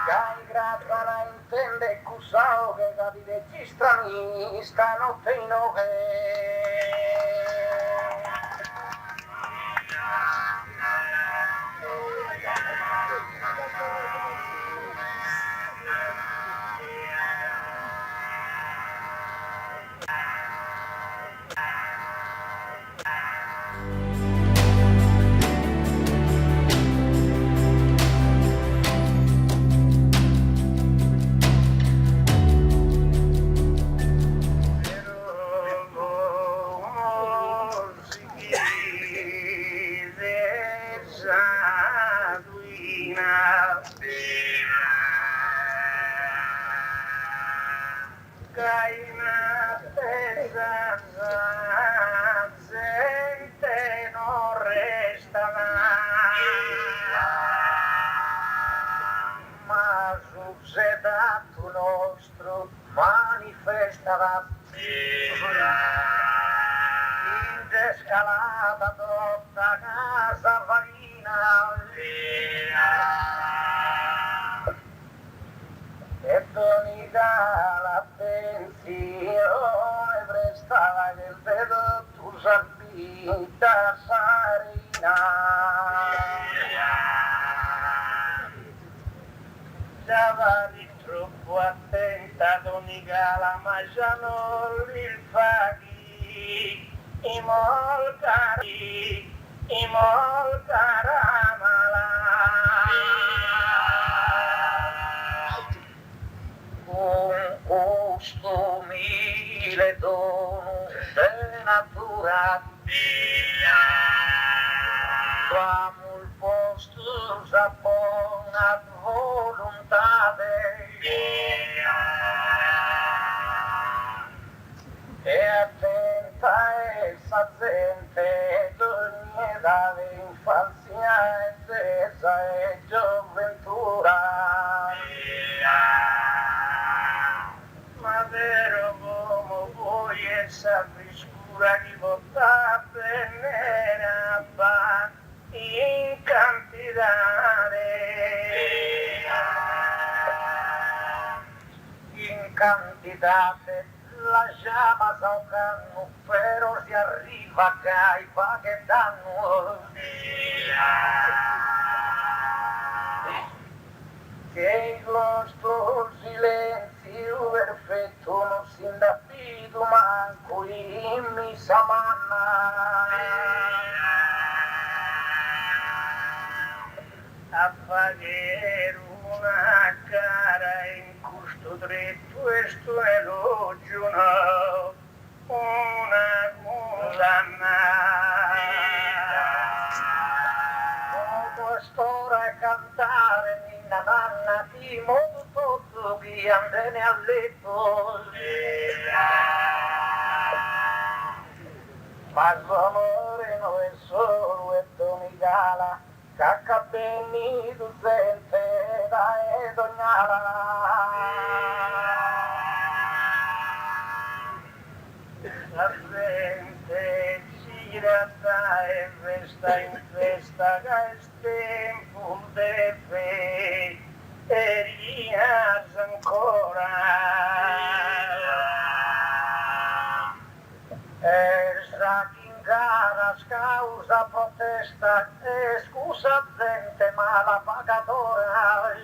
Gai grata la intende cusao che capi registrani stanotte in succedatu nostro manifestava in descalata dotta casa farina e donica la pensione prestava che il vedo tu salvita sarina stava di troppo attenta donica la ma già non il faghi i mol caramala un costumile dono de natura Quamo il posto s'abbonat volontate e attenta essa gente d'ogni età infanzia e tesa e gioventura ma vero come voi essa frescura di bontà venera va in cantidade la llama saukanu pero si arriva cai pa che danno che il nostro silenzio perfetto non si indapido manco in mi samanna a pagare una cara in custo dritto questo elogio no una condanna come sto a cantare ninna nanna di modo tutto che andene a letto ma l'amore non è solo e donicala cacca benni tu gente da e dognala la gente gira e festa in festa che è tempo de fe e rias ancora esa chingara causa protesta e scusa gente mala pagadora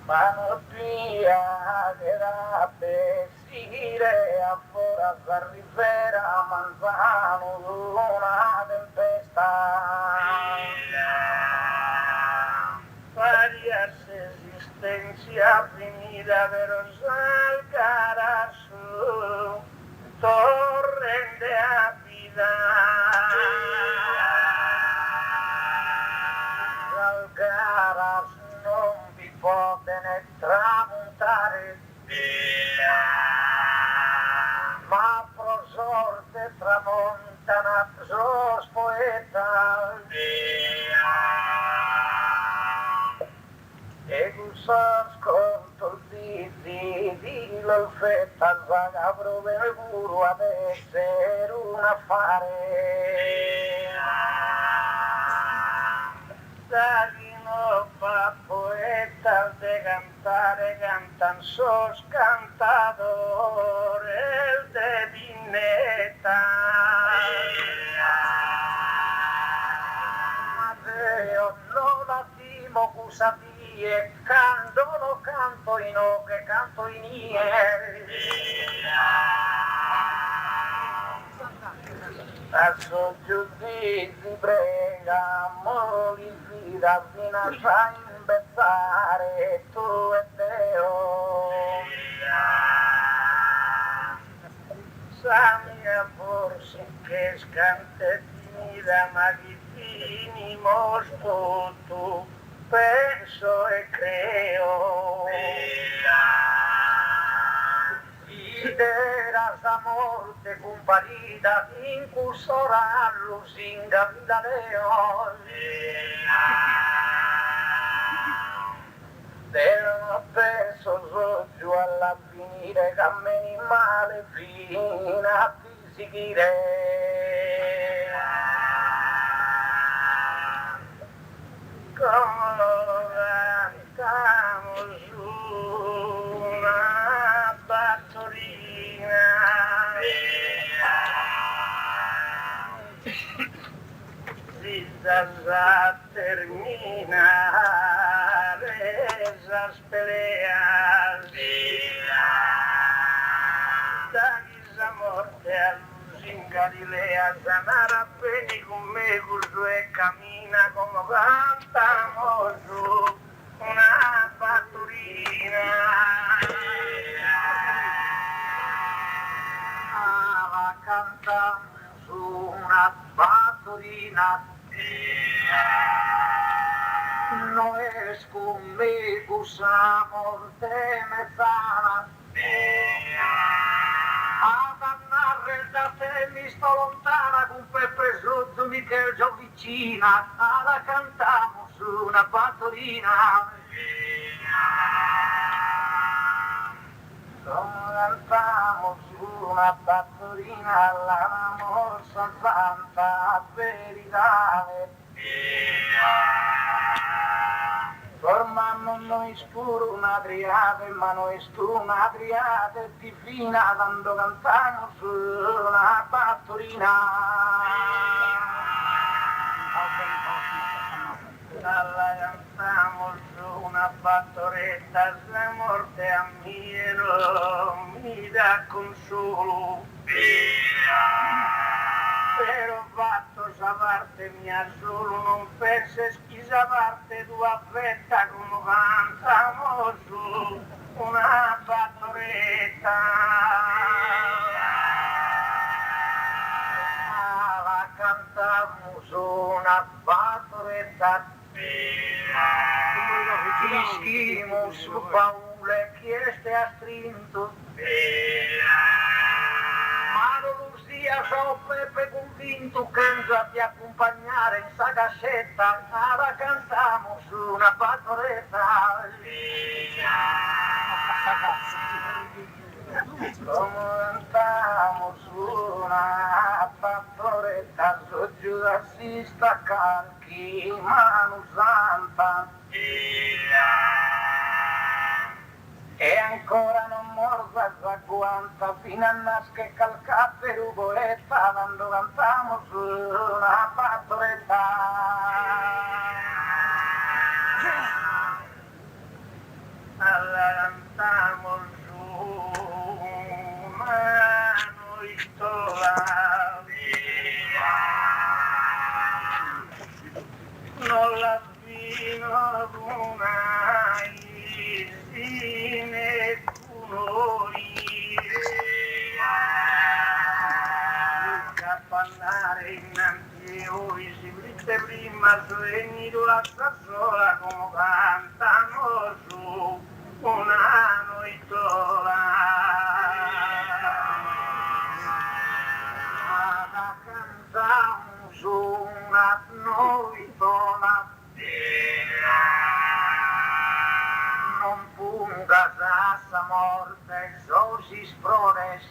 Panoplia che da pesire a fora a rivera manzano una tempesta varias existencia finita pero salgará su torrente a vida salgará non vi può ne tramontare ma pro sorte tramontana sos poeta e gusas conto di l'olfetta vagabro del muro ad essere un affare Salino fa poeta de cantare cantan sos cantadores de vineta Mateo non latimo cusavie canto no canto in o che canto in ie Adesso giudizi prega, moli vida fino a imbezzare tu e Deo. Samia forse che scante timida ma chi fini mostro tu penso e creo. Ideras a morte comparida in cursora lusinga vida león Devo penso giù all'avvenire cammini male fino a fisichire. Come cantiamo su una battorina. Zizza termina resa spelea da chissà morte a lusin Galilea sanara bene con me curso e cammina come cantamo su una fattorina. La cantamo su una fattorina. No es conmigo esa morte mezzana. Ad andare da te mi sto lontana con Peppe Suzzo, Michel già vicina. La cantiamo su una fattorina. Cantiamo su una fattorina la morsa santa verità. Formando noi scuro una triade, ma noi scuro una triade di fina quando cantiamo su una fattorina. Alla cantiamo su una fattoretta, se morte a mie non mi dà consolo. Però fatto sa parte mia solo, non penses chissà parte tua fetta come cantiamo su una fattoretta. La cantiamo su una fattoretta. Fischimo su paure chieste a strinto. Ma non sia so Peppe convinto che già ti accompagnare in sa cascetta, la cantiamo su una fattoretta. Come cantiamo su una fattoretta, so giù da si staccare chi mano santa. E ancora non morsa guanta fino a nasche calca per ugoetta quando cantiamo su una fattoretta. Alla cantiamo su una noistola. Non la fino una isine cunoi. Cappannare innanzi a voi si fritte prima svenito la sassola come cantano su una noitola. La cantiamo su una noitola. Non punga sa morte, so si sprones.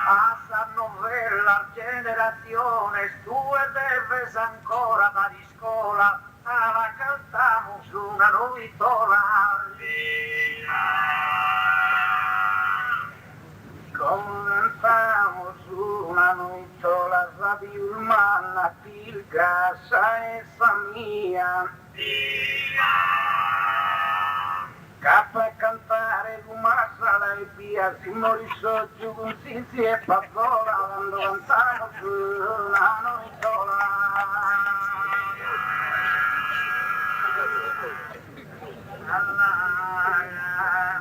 A sa novella generazione, tu e debes ancora da di scuola, la cantiamo su una novitola. Cantiamo su una novitola, rabiulmana, pilgasa e mia. Cappa a cantare Gumassa la via, si morisce giù con Sinzi e Pazzola, quando cantano su una noitola.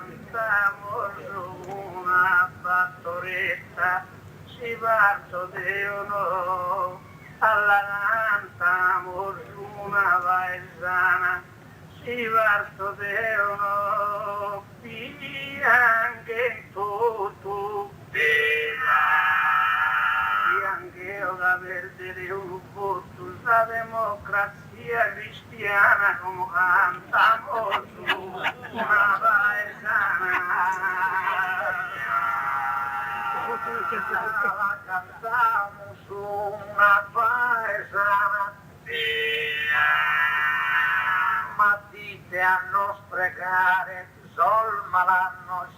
Cantiamo su una fattoretta, si parto Dio no, alla cantiamo su una paesana. Si parto Dio no, anche tu, anche creo haber de un voto la democracia cristiana como cantamos una paesana. Cantamos una paesana. Ma dite a non sprecare sol malannos.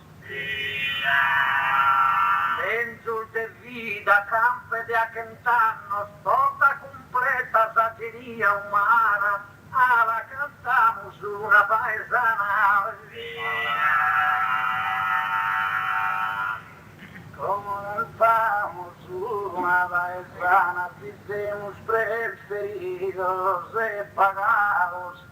Dentro de vida, campe de aquentarnos, toda completa sagería humana, la cantamos una paesana. Como cantamos una paesana, dicemos preferidos y pagados.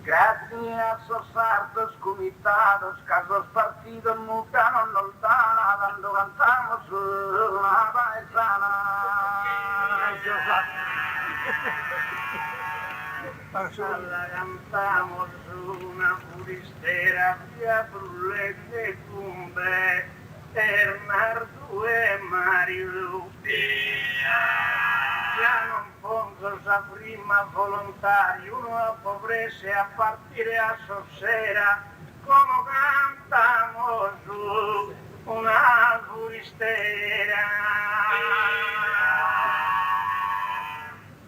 Gracias a esos hartos comitados, que los partidos nunca nos lontana, dando cantamos una paesana. La cantamos una puristera, via Brulet de Cumbre, Bernardo e Mario. Ya non pongo sa prima volontario, uno pobrese a partire a sera, como cantamos una puristera.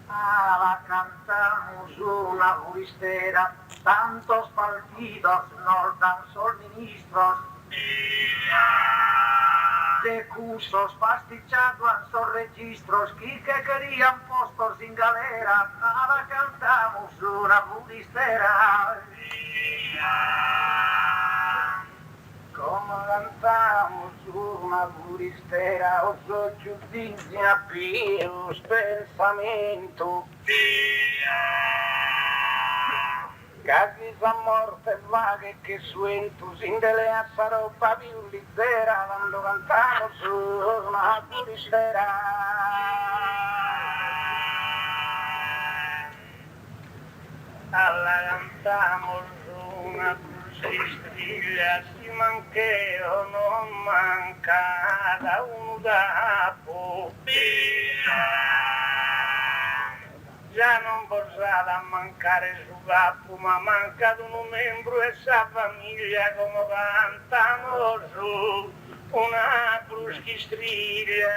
La cantamos una puristera, tantos partidos nos dan sol ministros. De cursos pastichados en sus registros, que querían postos sin galera, ahora cantamos una puristera. Como cantamos una puristera, os ocho días pius pensamento. Casi a morte vaghe che suento, sin delle roba violitera, quando cantamos una puristera. Alla cantamos una puristria, si mancheo non manca da uno dopo. Ya non potrà mancare su capo, ma manca di un membro e sa famiglia come cantamos su una bruschistriglia.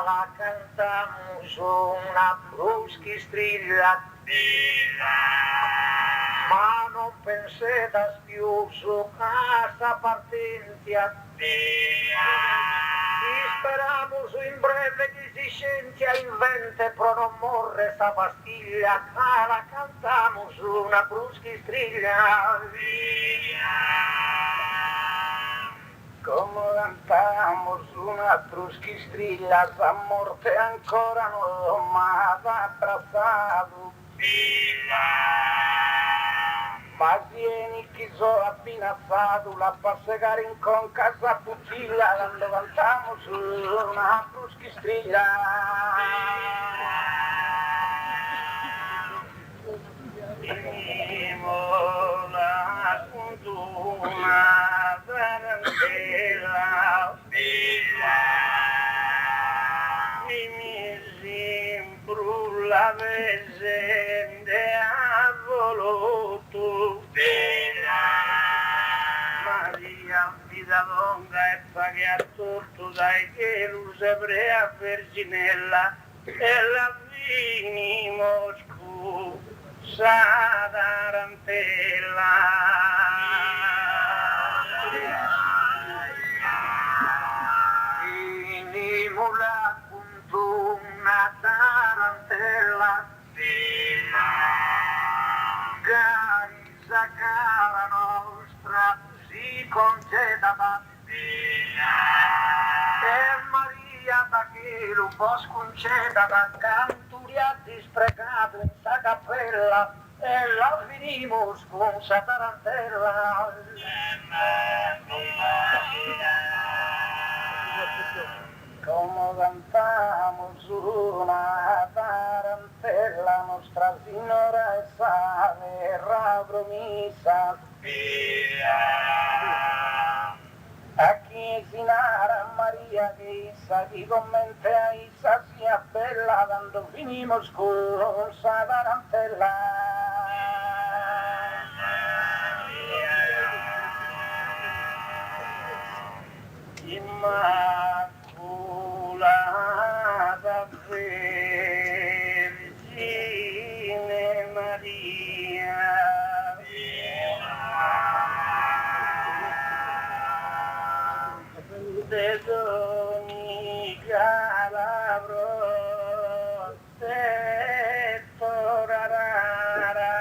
La cantamos una bruschistriglia, ma non pensetas più su casa partentia. Speramos in breve che si scentia il vento pro non morre sta pastiglia, la cantamos una bruschistriglia. Come cantamos una bruschistriglia, sa morte ancora non m'ha abbracciato. Ma vieni chi so abbinazzato, la passegare in con casa bottiglia, quando cantamos una bruschistriglia. Venimo la fortuna tarantella, mi misi in brulla vesende a voluto. Maria vida longa e paghi tutto dai che l'usebrea verginella e la vini Moscù sa tarantella. Vinimola punto una tarantella, Gaisa cara nostra si concedava, e Maria da che lo può sconcedava, canturiati sprecato in sa cappella, e la finimos con sa tarantella. Como cantamos una tarantella, Nostra Signora e sa verrà promessa. bellezza chi commenta a Isa sia bella quando finimos con sa tarantella. Immacolata Vergine Maria, de ogni calabro te torarara,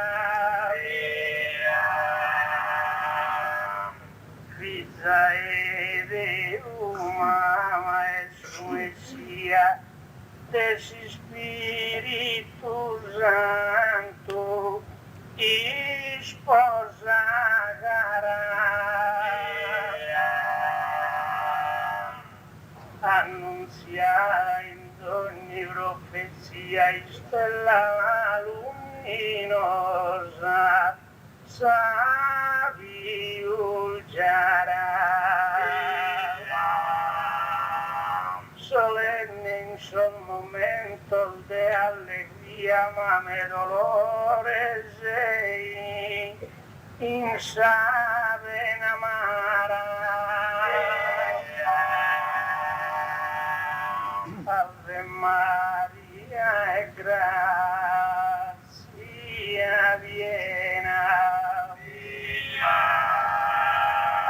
figlia de uma e Messia, desse Espírito Santo, esposa annuncia in ogni profezia stella luminosa, saviuggiarà. Solenne in sol momento de alegría, mame dolores in saben amara. Ave Maria e grazia piena,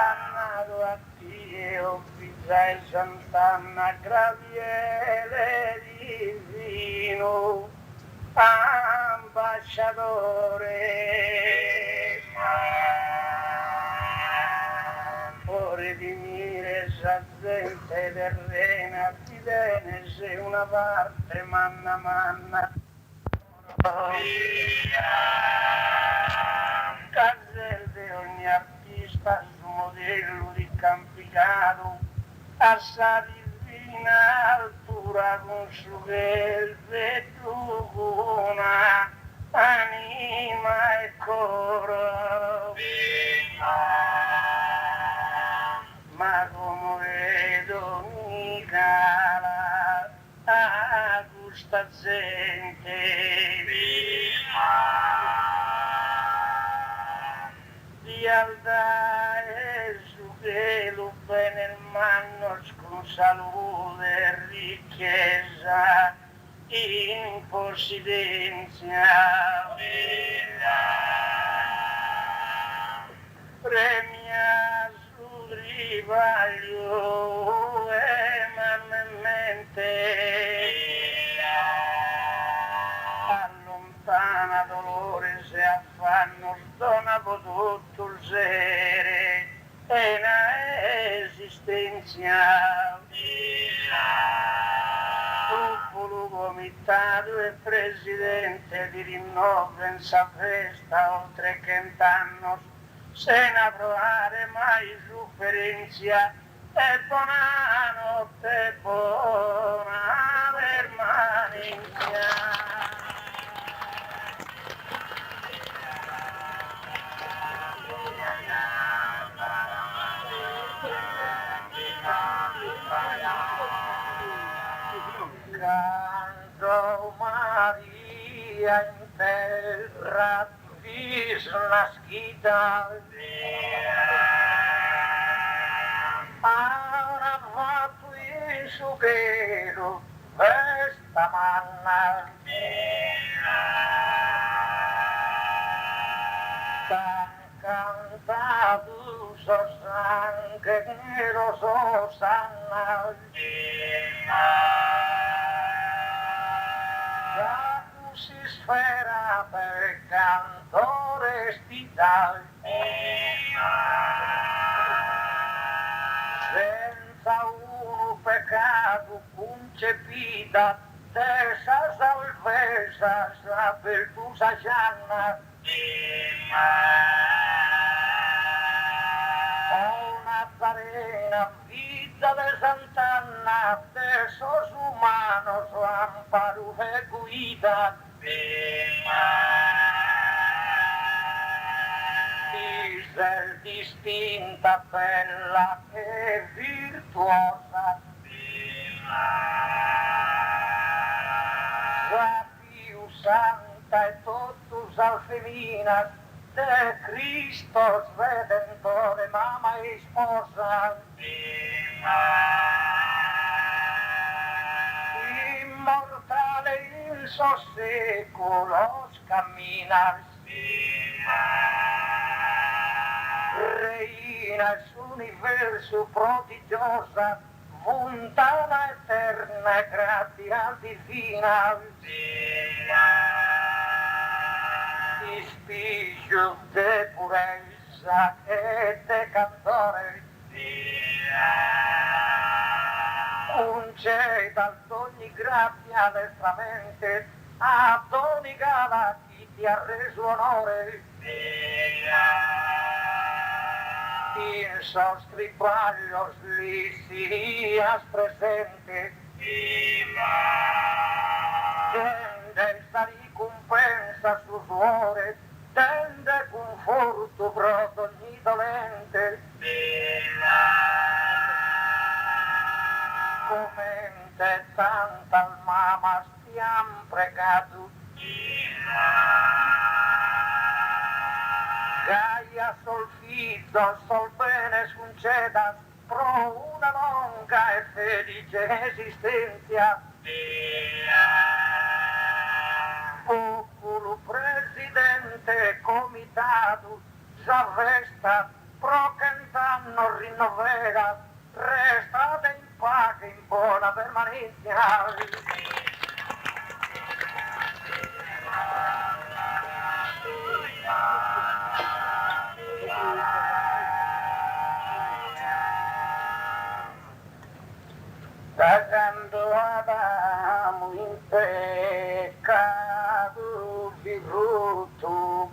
annato a Dio, figlia e Sant'Anna, graviere divino, ambasciatore, por redimire sa gente terrena, ti bene se una parte manna manna. Casel de ogni artista su modello di Campicato, a sa divina altura con su verde truguna, anima e coro. Ma come domenica a questa gente di alta e su pelo bene hermanos con salute e ricchezza in possidenzia premia su rivaglio enormemente allontana dolore se affanno dona tutto il sere e la esistenza popolo comitato e presidente di rinnovo in sa festa oltre che 20 anni sen approvare mai sofferenza e buona notte buona permanenza. Canto Maria in terra la schita ahora fatto il suo pelo questa manna t'ha cantato so sangue nero so sanna si sfera per cantore stidal senza uno peccato concepita tesa salvezza sa per tu sa gianna una parena vita de Sant'Anna de sos humanos amparo e guida Isel distinta, bella e virtuosa La più santa e totus al feminas de Christos Redentore, mamma e sposa. Immortale il suo secolo camminas. Reina universo prodigiosa, montana eterna, gratia divina. Spigio de purezza e de candore. Conceda ad ogni grazia destramente, ad ogni gala chi ti ha reso onore. In sostri paglios li sirias presente, tende sta ricompensa su suore, tende conforto per ogni dolente. Comente tanta mamma stiam pregato, Gaia sol fido, sol bene sunceda, pro una longa e felice esistenza. Popolo presidente comitato, già resta, pro cant'anno rinnovera, restate in pace, in buona permanenza. Cagando Adamo in peccato virtuto,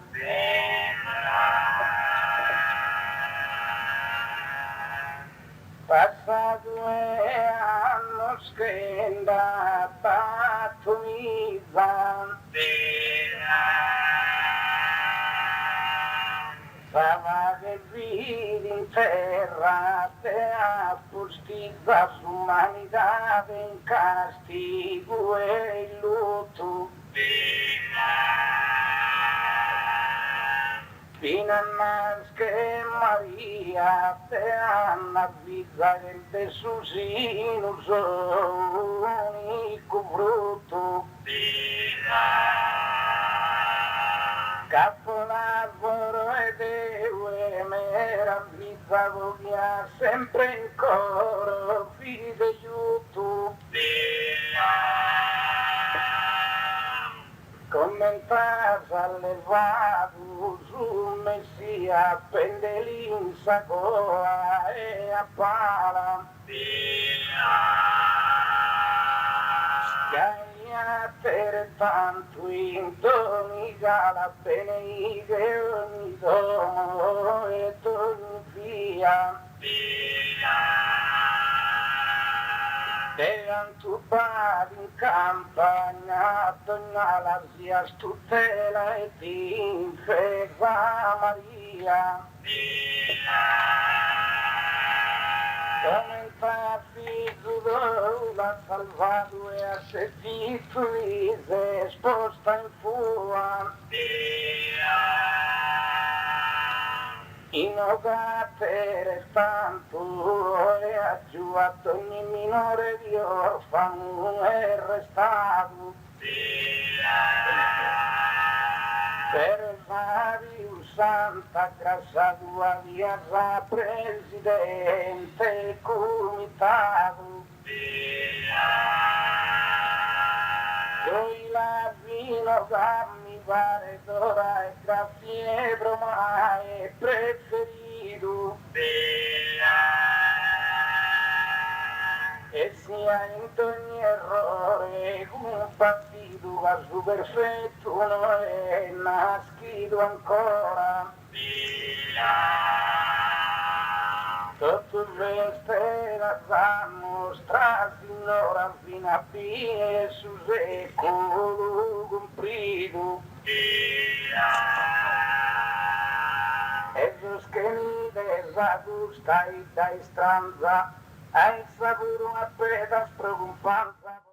passato è anno che da pattonizza, Sava che vidi in terra te appostizza sull'umanità in castigo e il lutto. Fino a nas che Maria te annavvizza che il tessusino unico frutto. Capolavoro e Deo meraviglia via sempre in coro, figli di YouTube. Commentas allevato sul Messia, pendelin sacoa e a pala. Schiaia per tanto in ogni gala benediche ogni dono e ogni via. Devan tubare in campagna, donna la sia tutela e difesa Maria. Come figlio l'ha salvato e ha sentito se sposta in fuga. Innocate restanto e aggiuato ogni minore di orfano è restato. Per Mario Santa Grassa tua via presidente comitato. Noi la vino mi pare d'ora e grazie ma è preferito. E sia in ogni errore un partito va su perfetto non è nascido ancora. Tutto veste la nostra signora fino a fine su secolo comprido. E su schenite sa gusta e dai stranza Hai saputo una bella spreoccupata.